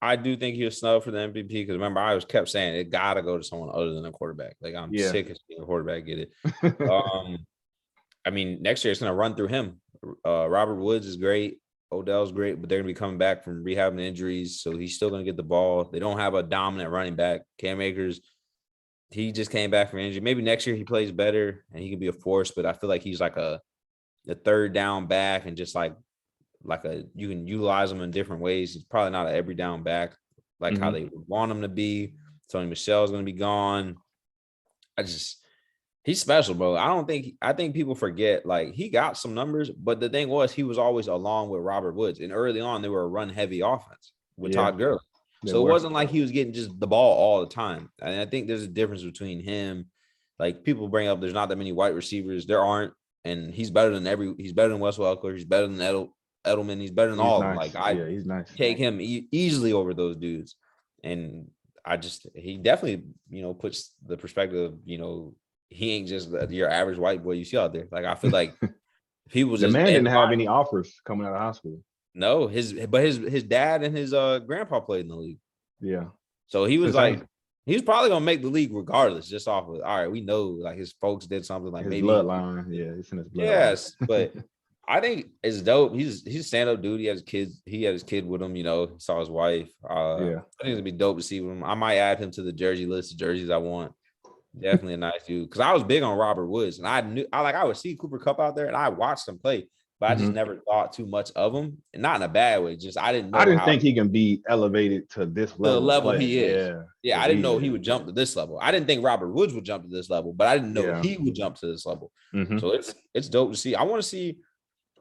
I do think he was snubbed for the MVP because remember I kept saying it gotta go to someone other than a quarterback. Like I'm sick of seeing a quarterback get it. I mean, next year it's gonna run through him. Robert Woods is great, Odell's great, but they're gonna be coming back from rehabbing injuries, so he's still gonna get the ball. They don't have a dominant running back. Cam Akers, he just came back from injury. Maybe next year he plays better and he can be a force, but I feel like he's like a third down back and just like you can utilize him in different ways. He's probably not an every down back like how they want him to be. Tony Michelle's going to be gone. He's special, bro. I think people forget, like, he got some numbers, but the thing was he was always along with Robert Woods. And early on, they were a run heavy offense with Todd Gurley. So it wasn't like he was getting just the ball all the time. And I think there's a difference between him. Like, people bring up there's not that many wide receivers. There aren't. And he's better than Wes Welker. He's better than Edelman. He's better than all of them. Like, he's nice. Take him easily over those dudes. And he definitely, puts the perspective, he ain't just your average white boy you see out there. Like, I feel like people the man didn't have any offers coming out of high school. No, his dad and his grandpa played in the league. Yeah. So he was he was probably gonna make the league regardless, just off of all right, we know like his folks did something like his maybe bloodline. Yeah, it's in his bloodline. Yes, but I think it's dope. He's a stand-up dude. He has kids. He had his kid with him, he saw his wife. I think it'd be dope to see him. I might add him to the jersey list of jerseys I want. Definitely a nice dude. Because I was big on Robert Woods, and I would see Cooper Kupp out there, and I watched him play, but I just never thought too much of him, and not in a bad way. Just I didn't think he can be elevated to this level. The level he is. Yeah, I didn't know he would jump to this level. I didn't think Robert Woods would jump to this level, but I didn't know he would jump to this level. So it's dope to see. I want to see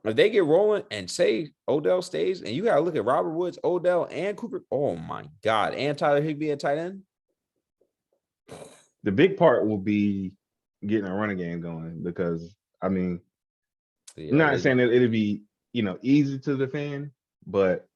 if they get rolling and say Odell stays, and you got to look at Robert Woods, Odell, and Cooper. Oh my God, and Tyler Higbee at tight end. The big part will be getting a running game going because, I mean, I'm not saying that it'll be, easy to defend, but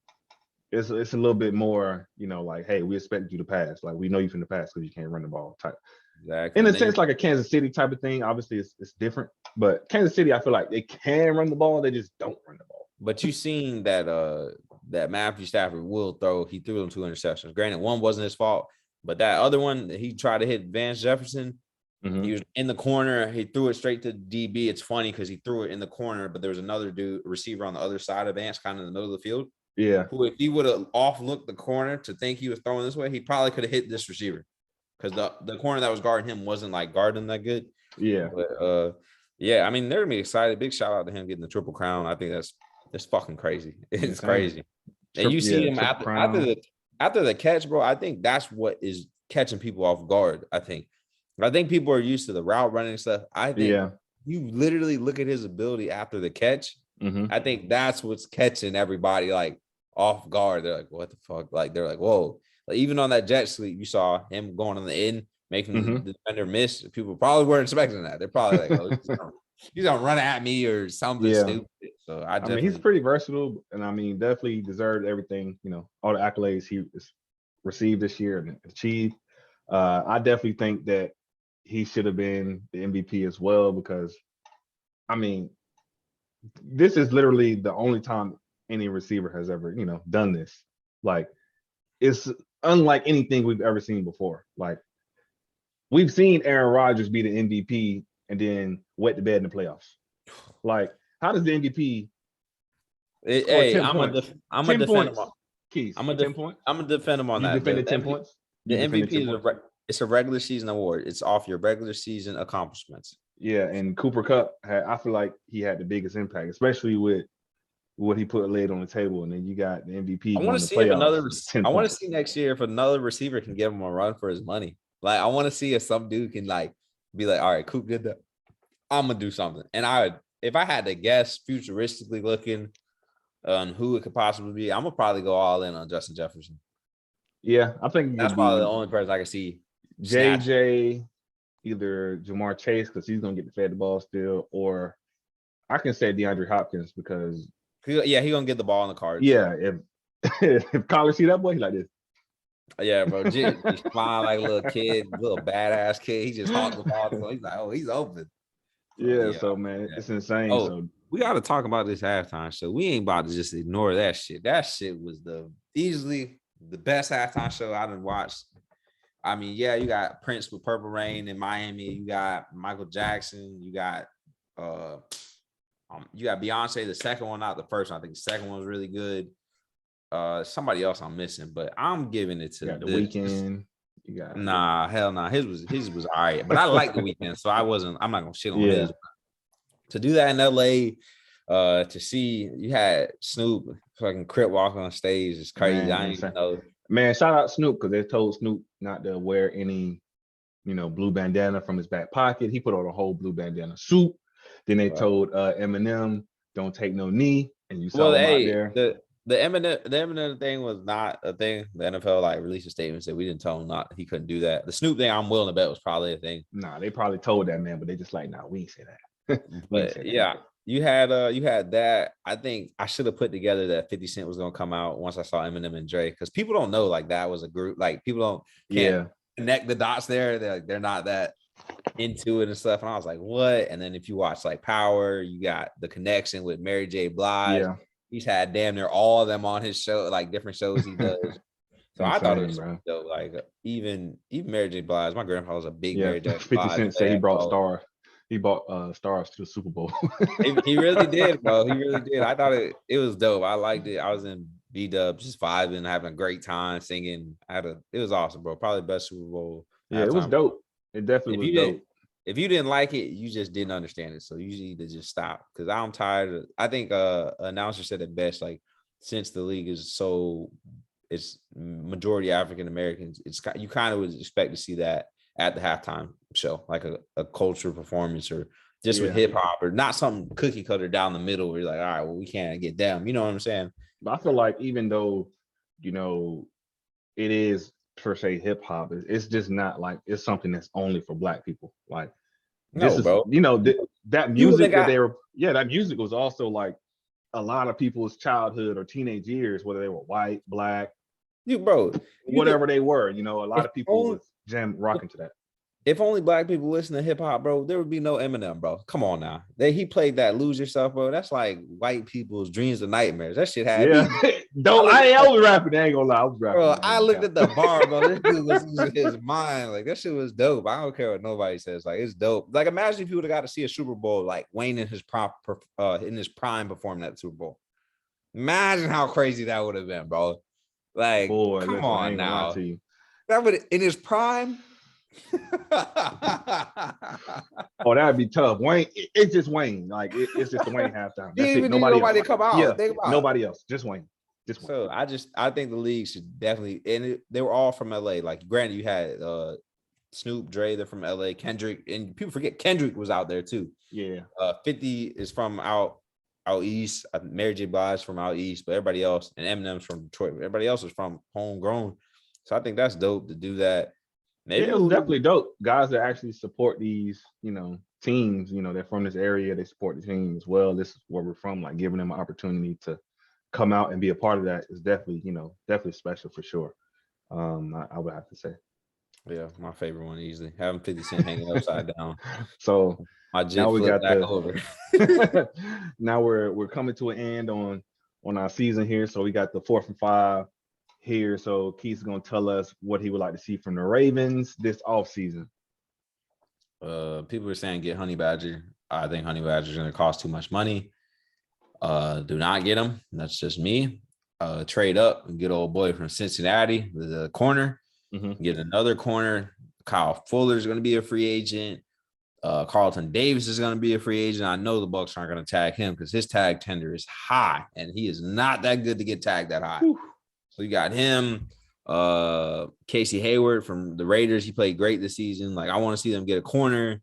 it's a little bit more, like, hey, we expect you to pass. Like, we know you from the pass because you can't run the ball type. Exactly. In a sense, like a Kansas City type of thing. Obviously, it's different. But Kansas City, I feel like they can run the ball. They just don't run the ball. But you seen that Matthew Stafford will throw. He threw them 2 interceptions. Granted, one wasn't his fault. But that other one, he tried to hit Vance Jefferson. He was in the corner. He threw it straight to DB. It's funny because he threw it in the corner, but there was another receiver on the other side of Vance, kind of in the middle of the field. Yeah. Who, if he would have off-looked the corner to think he was throwing this way, he probably could have hit this receiver because the corner that was guarding him wasn't like guarding that good. Yeah. But yeah, I mean, they're gonna be excited. Big shout out to him getting the Triple Crown. I think that's fucking crazy. It's crazy. And you see him after the catch, bro. I think that's what is catching people off guard. I think people are used to the route running stuff. I think you literally look at his ability after the catch. I think that's what's catching everybody like off guard. They're like, what the fuck? Like, they're like, whoa. Like, even on that jet sweep, you saw him going on the end, making the defender miss. People probably weren't expecting that. They're probably like, oh, he's gonna run at me or something stupid. So I mean, he's pretty versatile, and I mean, definitely deserved everything. All the accolades he received this year and achieved. I definitely think that he should have been the MVP as well because, I mean, this is literally the only time any receiver has ever, done this. Like, it's unlike anything we've ever seen before. Like, we've seen Aaron Rodgers be the MVP and then wet the bed in the playoffs. Like, how does the MVP? Hey, I'm gonna defend him. Keys. I'm gonna defend him on that. You defended 10 points. The MVP it's a regular season award. It's off your regular season accomplishments. Yeah, and Cooper Kupp I feel like he had the biggest impact, especially with what he laid on the table. And then you got the MVP. I want to see if I want to see next year if another receiver can give him a run for his money. Like, I want to see if some dude can like be like, all right, Coop did that. I'm gonna do something. And if I had to guess, futuristically looking on who it could possibly be, I'm gonna probably go all in on Justin Jefferson. Yeah, I think that's probably the only person I can see. JJ, either Jamar Chase because he's gonna get fed the ball still, or I can say DeAndre Hopkins because he gonna get the ball in the cards. Yeah, if if Collar see that boy, he like this. Yeah, bro. He's flying like a little kid, little badass kid. He just hawked the ball. So he's like, oh, he's open. So, so man, it's insane. So we got to talk about this halftime show. We ain't about to just ignore that shit. That shit was easily the best halftime show I've watched. I mean, yeah, you got Prince with Purple Rain in Miami. You got Michael Jackson. You got Beyonce. The second one, not the first one. I think the second one was really good. Somebody else I'm missing, but I'm giving it to the Weeknd. You got hell nah. His was all right, but I like the Weeknd, so I'm not gonna shit on his. To do that in LA, to see you had Snoop fucking Crip walk on stage is crazy. Man, I ain't even know. Man, shout out Snoop because they told Snoop not to wear any, blue bandana from his back pocket. He put on a whole blue bandana suit. Then they told Eminem don't take no knee, and you saw him out there. The Eminem thing was not a thing. The NFL released a statement said we didn't tell him he couldn't do that. The Snoop thing, I'm willing to bet was probably a thing. Nah, they probably told that man, but they just nah, we ain't say that. But yeah, you had that. I think I should have put together that 50 Cent was gonna come out once I saw Eminem and Dre, because people don't know that was a group. People can't connect the dots there. They're not that into it and stuff. And I was like, what? And then if you watch Power, you got the connection with Mary J. Blige. Yeah. He's had damn near all of them on his show, different shows he does. So I thought it was dope. Even Mary J. Blige. My grandpa was a big Mary J. Blige. 50 Cent said he brought stars. He brought stars to the Super Bowl. he really did, bro. He really did. I thought it was dope. I liked it. I was in B-Dubs, just vibing, having a great time, singing. It was awesome, bro. Probably the best Super Bowl. Yeah, it was dope. It definitely was dope. If you didn't like it, you just didn't understand it. So you need to just stop, because I'm tired. I think announcer said it best. Since the league is it's majority African Americans, you kind of would expect to see that at the halftime show, a culture performance, or just with hip hop, or not something cookie cutter down the middle where you're all right, well, we can't get down. You know what I'm saying? But I feel even though it is per se hip hop, it's just not it's something that's only for Black people. This is, bro. That music that music was also a lot of people's childhood or teenage years, whether they were white, Black, whatever they were. A lot of people was rocking to that. If only Black people listen to hip hop, bro, there would be no Eminem, bro. Come on now. He played that Lose Yourself, bro. That's white people's dreams and nightmares. That shit had I was rapping. I ain't gonna lie. I was rapping. Bro, I looked at the bar, bro. This dude was losing his mind. That shit was dope. I don't care what nobody says. It's dope. Imagine if you would have got to see a Super Bowl, Wayne in his prime performing at the Super Bowl. Imagine how crazy that would have been, bro. Boy, come on now. That would in his prime. Oh, that'd be tough. Wayne, it's just Wayne. It's just the Wayne halftime. That's it. Nobody come out. Yeah, nobody else. Just Wayne. So I think the league should definitely, and they were all from LA. Granted, you had Snoop, Dre, they're from LA, Kendrick, and people forget Kendrick was out there too. Yeah. 50 is from out east. Mary J. Blige from out east, but everybody else, and Eminem's from Detroit. Everybody else is from homegrown. So I think that's dope to do that. Maybe it was definitely dope. Guys that actually support these, teams, they're from this area, they support the team as well. This is where we're from. Giving them an opportunity to come out and be a part of that is definitely, definitely special for sure. I would have to say. Yeah, my favorite one easily. Having 50 Cent hanging upside down. So my jet now we got back over. Now we're coming to an end on our season here. So we got the 4th and 5 here. So Keith is going to tell us what he would like to see from the Ravens this offseason. People are saying get Honey Badger. I think Honey Badger is going to cost too much money. Do not get him. That's just me. Trade up and get old boy from Cincinnati, the corner. Mm-hmm. Get another corner. Kyle Fuller is going to be a free agent. Carlton Davis is going to be a free agent. I know the Bucs aren't going to tag him because his tag tender is high, and he is not that good to get tagged that high. Whew. So you got him, Casey Hayward from the Raiders. He played great this season. I want to see them get a corner.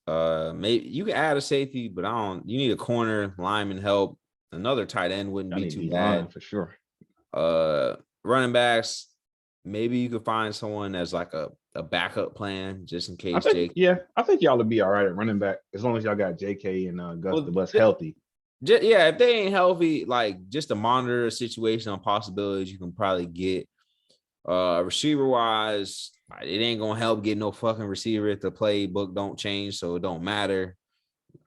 Maybe you can add a safety, but you need a corner, lineman help. Another tight end wouldn't be too bad for sure. Running backs, maybe you could find someone as a a backup plan just in I case think, Jake. yeah, I think y'all will be all right at running back as long as y'all got JK and Gus the Well, Bus healthy. yeah, if they ain't healthy, like just to monitor the situation on possibilities, you can probably get receiver wise. It ain't gonna help get no fucking receiver if the playbook don't change, so it don't matter.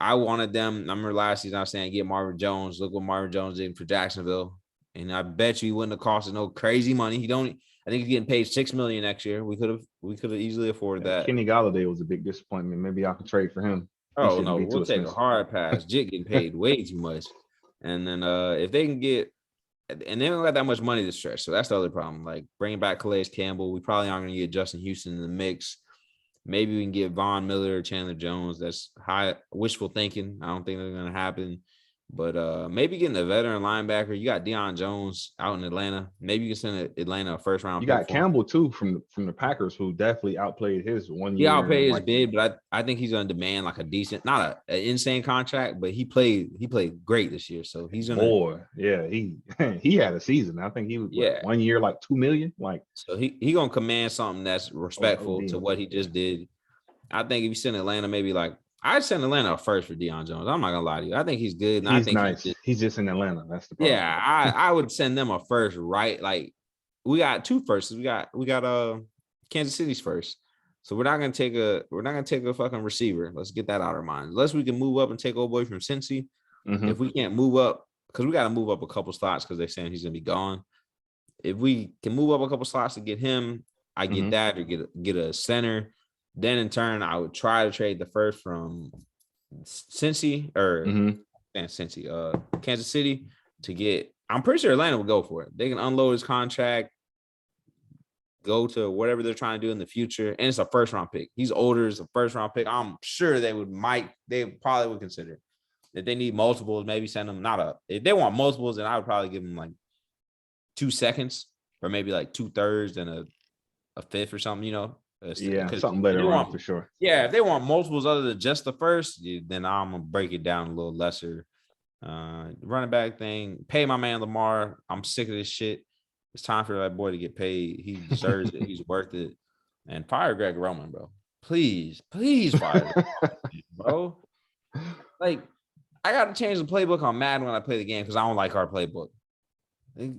I wanted them. I remember last season I was saying get Marvin Jones. Look what Marvin Jones did for Jacksonville, and I bet you he wouldn't have cost us no crazy money. He don't. I think he's getting paid $6 million next year. We could have easily afforded that. Kenny Golladay was a big disappointment. Maybe I could trade for him. Oh no, we'll take a hard pass. Jit getting paid way too much, and then if they can get, and they don't got that much money to stretch, so that's the other problem. Like bringing back Calais Campbell, we probably aren't going to get Justin Houston in the mix. Maybe we can get Von Miller or Chandler Jones. That's high wishful thinking. I don't think that's going to happen. But maybe getting a veteran linebacker. You got Deion Jones out in Atlanta. Maybe you can send Atlanta a first round. You got Campbell too from the Packers, who definitely outplayed his 1 year. He outpaid his bid, but I think he's going to demand like a decent, not an insane contract, but he played great this year, so he's going to. Boy, yeah, he had a season. I think he was 1 year like $2 million. Like, so he going to command something that's respectful to what he just did. I think if you send Atlanta, maybe like. I'd send Atlanta first for Deion Jones. I'm not gonna lie to you. I think he's good. And he's I think nice. He's just in Atlanta. That's the problem. Yeah, I would send them a first, right? Like we got two firsts. We got Kansas City's first. So we're not gonna take a fucking receiver. Let's get that out of our mind. Unless we can move up and take old boy from Cincy. Mm-hmm. If we can't move up, because we got to move up a couple slots because they're saying he's gonna be gone. If we can move up a couple slots to get him, I get that or get a center. Then in turn, I would try to trade the first from Cincy or Kansas City to get. I'm pretty sure Atlanta would go for it. They can unload his contract, go to whatever they're trying to do in the future, and it's a first round pick. He's older, it's a first round pick. I'm sure they probably would consider if they need multiples. Maybe send them if they want multiples, then I would probably give them like 2 seconds or maybe like 2/3 and a fifth or something. Something later on for sure. Yeah, if they want multiples other than just the first, then I'm gonna break it down a little lesser. Running back thing, pay my man Lamar. I'm sick of this shit. It's time for that boy to get paid. He deserves it. He's worth it. And fire Greg Roman, bro. Please fire him, bro. Like, I gotta change the playbook on Madden when I play the game because I don't like our playbook.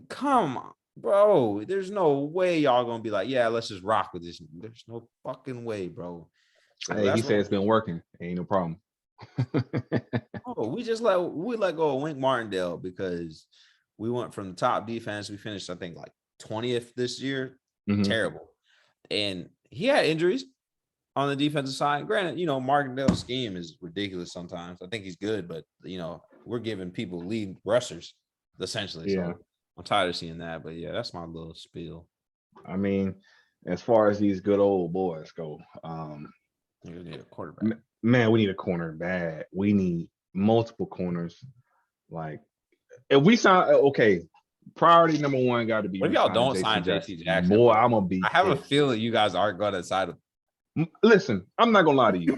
Come on. Bro, there's no way y'all gonna be like, yeah, let's just rock with this. There's no fucking way, bro. So hey, he said it's been working. Ain't no problem. we let go of Wink Martindale because we went from the top defense. We finished, I think, like 20th this year. Terrible. And he had injuries on the defensive side. Granted, Martindale's scheme is ridiculous sometimes. I think he's good, but we're giving people lead rushers essentially. Yeah. So I'm tired of seeing that, but yeah, that's my little spiel. I mean, as far as these good old boys go, we need a quarterback. Man, we need a corner bad. We need multiple corners. Like, if we sign, priority number one got to be. What if y'all don't sign JC Jackson? Boy, I'm gonna be. I have a feeling you guys aren't going to side him. Listen, I'm not gonna lie to you.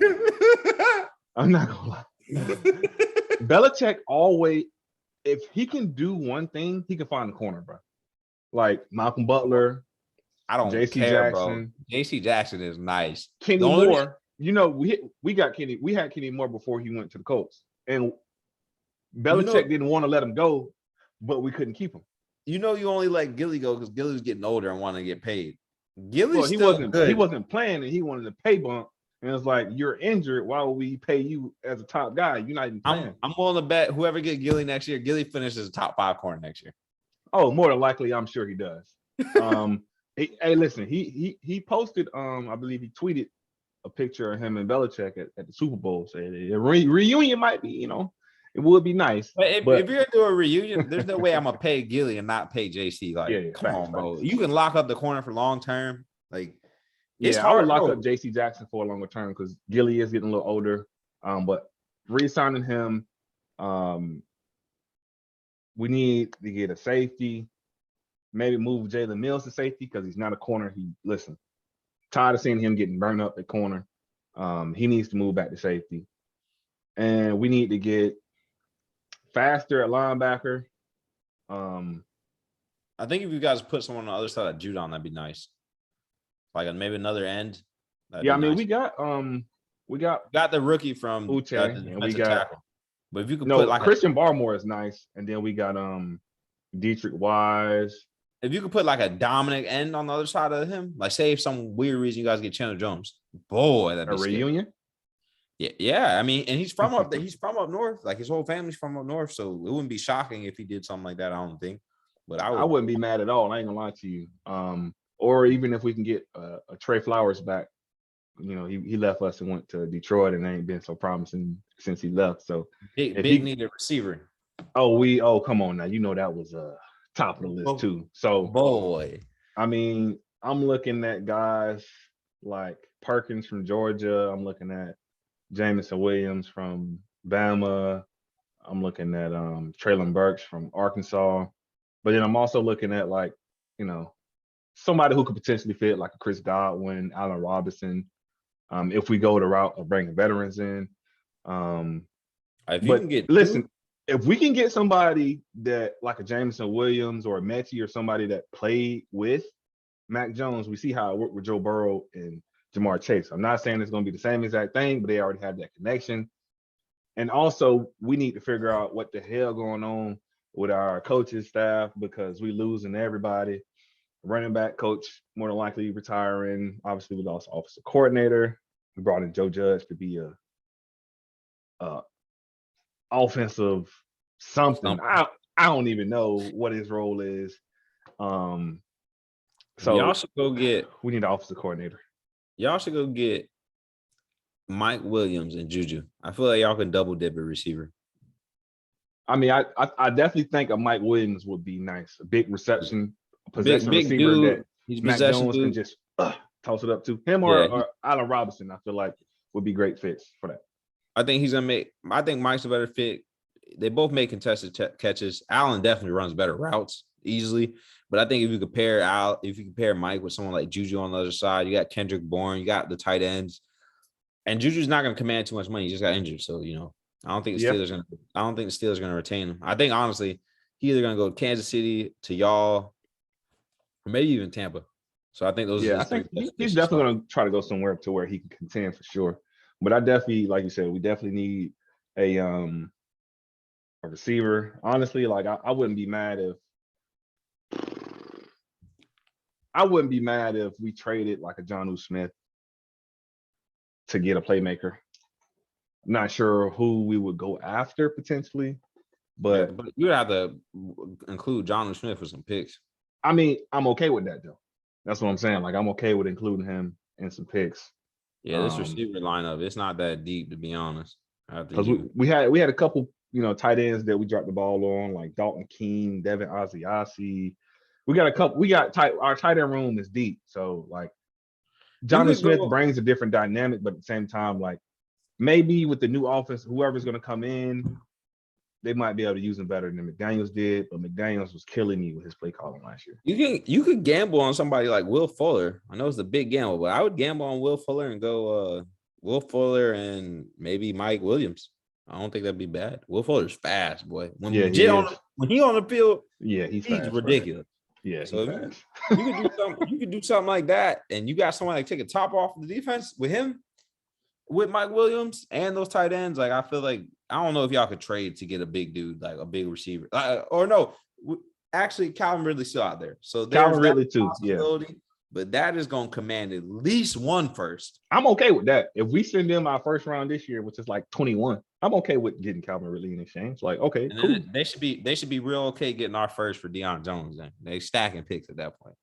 I'm not gonna lie. Belichick always. If he can do one thing, he can find the corner, bro. Like Malcolm Butler. I don't JC care, Jackson. Bro. JC Jackson is nice. Kenny Moore. We got Kenny. We had Kenny Moore before he went to the Colts. And Belichick didn't want to let him go, but we couldn't keep him. You only let Gilly go because Gilly was getting older and wanted to get paid. Gilly's he wasn't playing and he wanted a pay bump. And it's like, you're injured. Why would we pay you as a top guy? You're not even playing. I'm willing to bet whoever get Gilly next year, Gilly finishes a top 5 corner next year. Oh, more than likely, I'm sure he does. Hey, listen, he posted, I believe he tweeted a picture of him and Belichick at the Super Bowl. Saying a reunion might be, it would be nice. But if you're gonna do a reunion, there's no way I'm gonna pay Gilly and not pay JC. Like, come on, bro. You can lock up the corner for long term. Like, it's hard. I would lock up JC Jackson for a longer term because Gilly is getting a little older. But re-signing him, we need to get a safety. Maybe move Jalen Mills to safety because he's not a corner. Tired of seeing him getting burned up at corner. He needs to move back to safety. And we need to get faster at linebacker. I think if you guys put someone on the other side of Judon, that'd be nice. like maybe another end. That'd Yeah, be I mean nice. we got Got the rookie from Uche, the and we defensive got tackle. But if you could put no like Christian Barmore is nice, and then we got Dietrich Wise. if you could put like a dominant end on the other side of him, like say if some weird reason you guys get Chandler Jones, boy, that'd A be scary. reunion? Yeah. I mean, and he's from up there. He's from up north. Like his whole family's from up north, so it wouldn't be shocking if he did something like that. I don't think, but I I would. wouldn't be mad at all. I ain't gonna lie to you. Or even if we can get a Trey Flowers back, he left us and went to Detroit, and ain't been so promising since he left. So Big if he, needed receiver. come on now, that was top of the list too. So Boy, I mean, I'm looking at guys like Perkins from Georgia. I'm looking at Jamison Williams from Bama. I'm looking at Traylon Burks from Arkansas. But then I'm also looking at somebody who could potentially fit like a Chris Godwin, Allen Robinson. If we go the route of bringing veterans in. if you But can get listen, if we can get somebody that like a Jameson Williams or a Mechie or somebody that played with Mac Jones, we see how it worked with Joe Burrow and Jamar Chase. I'm not saying it's going to be the same exact thing, but they already have that connection. And also, we need to figure out what the hell going on with our coaching staff because we losing everybody. Running back coach more than likely retiring. Obviously, we lost offensive coordinator. We brought in Joe Judge to be a offensive something. I don't even know what his role is. So y'all should go get. We need an offensive coordinator. Y'all should go get Mike Williams and Juju. I feel like y'all can double dip a receiver. I mean, I definitely think a Mike Williams would be nice. A big reception, possession big receiver dude. that He's Mac Jones can just toss it up to him or Allen Robinson. I feel like would be great fits for that. I think he's gonna make. I think Mike's a better fit. They both make contested catches. Allen definitely runs better routes easily, but I think if you compare Mike with someone like Juju on the other side, you got Kendrick Bourne, you got the tight ends, and Juju's not going to command too much money. He just got injured, so I don't think the Steelers are going to retain him. I think honestly, he's either going to go to Kansas City, to y'all, or maybe even Tampa. So I think those. Yeah, I think he's definitely going to try to go somewhere to where he can contend for sure. But I definitely, like you said, we definitely need a receiver. Honestly, like I wouldn't be mad if we traded like a Jonnu Smith to get a playmaker. I'm not sure who we would go after potentially, but you have to include Jonnu Smith for some picks. I mean, I'm okay with that though. That's what I'm saying. Like I'm okay with including him in some picks. Yeah, this receiver lineup, it's not that deep to be honest. Because we had a couple, tight ends that we dropped the ball on, like Dalton Keene, Devin Asiasi. We got our tight end room is deep. So like Jonnu Smith brings a different dynamic, but at the same time, like maybe with the new offense, whoever's going to come in, they might be able to use him better than McDaniels did. But McDaniels was killing me with his play calling last year. You could gamble on somebody like Will Fuller. I know it's a big gamble, but I would gamble on Will Fuller and go Will Fuller and maybe Mike Williams. I don't think that'd be bad. Will Fuller's fast, boy. When he on the field, he's fast, ridiculous. Right? Yeah, so you could do something like that, and you got someone like take a top off the defense with him, with Mike Williams and those tight ends. Like I feel like I don't know if y'all could trade to get a big dude, like a big receiver, or no. Actually, Calvin Ridley's still out there, so Calvin Ridley too. Yeah. But that is going to command at least one first. I'm okay with that. If we send them our first round this year, which is like 21, I'm okay with getting Calvin Ridley in exchange. Like, okay, cool. They should be real okay getting our first for Deion Jones. Then they stacking picks at that point.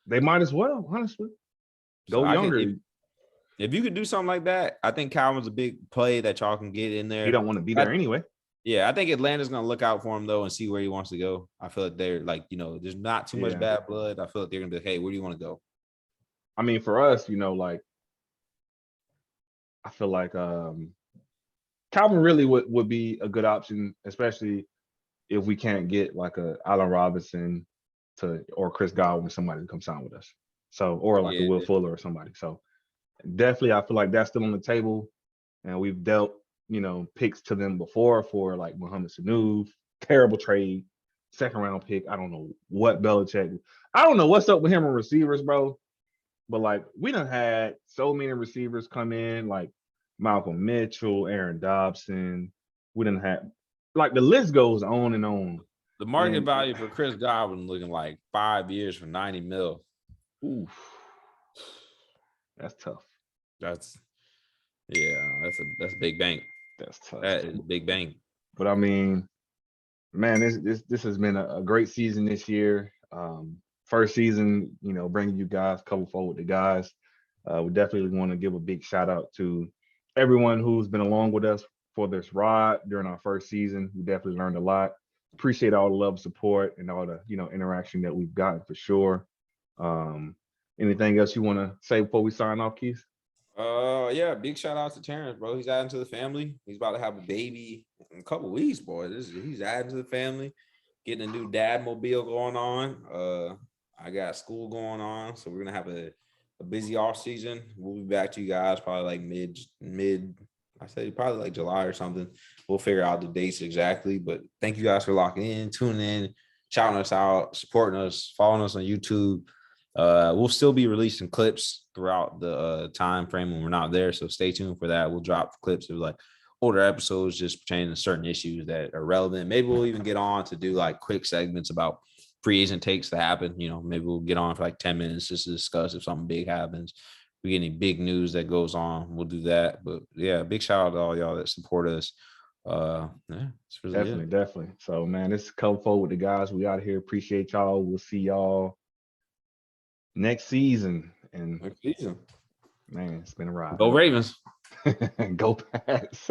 They might as well, honestly. Go younger. If you could do something like that, I think Calvin's a big play that y'all can get in there. He don't want to be there anyway. Yeah, I think Atlanta's going to look out for him, though, and see where he wants to go. I feel like they're like, there's not too much bad blood. I feel like they're going to be like, hey, where do you want to go? I mean, for us, like, I feel like Calvin really would be a good option, especially if we can't get like a Allen Robinson or Chris Godwin, somebody to come sign with us. So, or like a Will Fuller or somebody. So definitely, I feel like that's still on the table. And we've dealt, picks to them before for like Mohamed Sanu, terrible trade, second round pick. I don't know what Belichick. I don't know what's up with him and receivers, bro. but like we done had so many receivers come in, like Malcolm Mitchell, Aaron Dobson. We done had like the list goes on and on. The market value for Chris Godwin looking like 5 years for 90 mil. Oof, that's tough. That's big bank. That's tough. That is big bank. But I mean, man, this has been a great season this year. First season, bringing you guys, cover forward the guys. We definitely want to give a big shout out to everyone who's been along with us for this ride during our first season. We definitely learned a lot. Appreciate all the love, support, and all the interaction that we've gotten for sure. Anything else you want to say before we sign off, Keith? Yeah, big shout out to Terrance, bro. He's adding to the family. He's about to have a baby in a couple weeks, boy. He's adding to the family, getting a new dad mobile going on. I got school going on, so we're gonna have a busy off season. We'll be back to you guys probably like mid. I say probably like July or something. We'll figure out the dates exactly. But thank you guys for locking in, tuning in, shouting us out, supporting us, following us on YouTube. We'll still be releasing clips throughout the time frame when we're not there, so stay tuned for that. We'll drop clips of like older episodes just pertaining to certain issues that are relevant. Maybe we'll even get on to do like quick segments about free agent takes to happen. Maybe we'll get on for like 10 minutes just to discuss if something big happens. If we get any big news that goes on, we'll do that. But yeah, big shout out to all y'all that support us. Yeah, it's really definitely. So man, this is Cover Forward with the guys. We out here. Appreciate y'all. We'll see y'all next season. And next season. Man, it's been a ride. Go Ravens. Go Pats.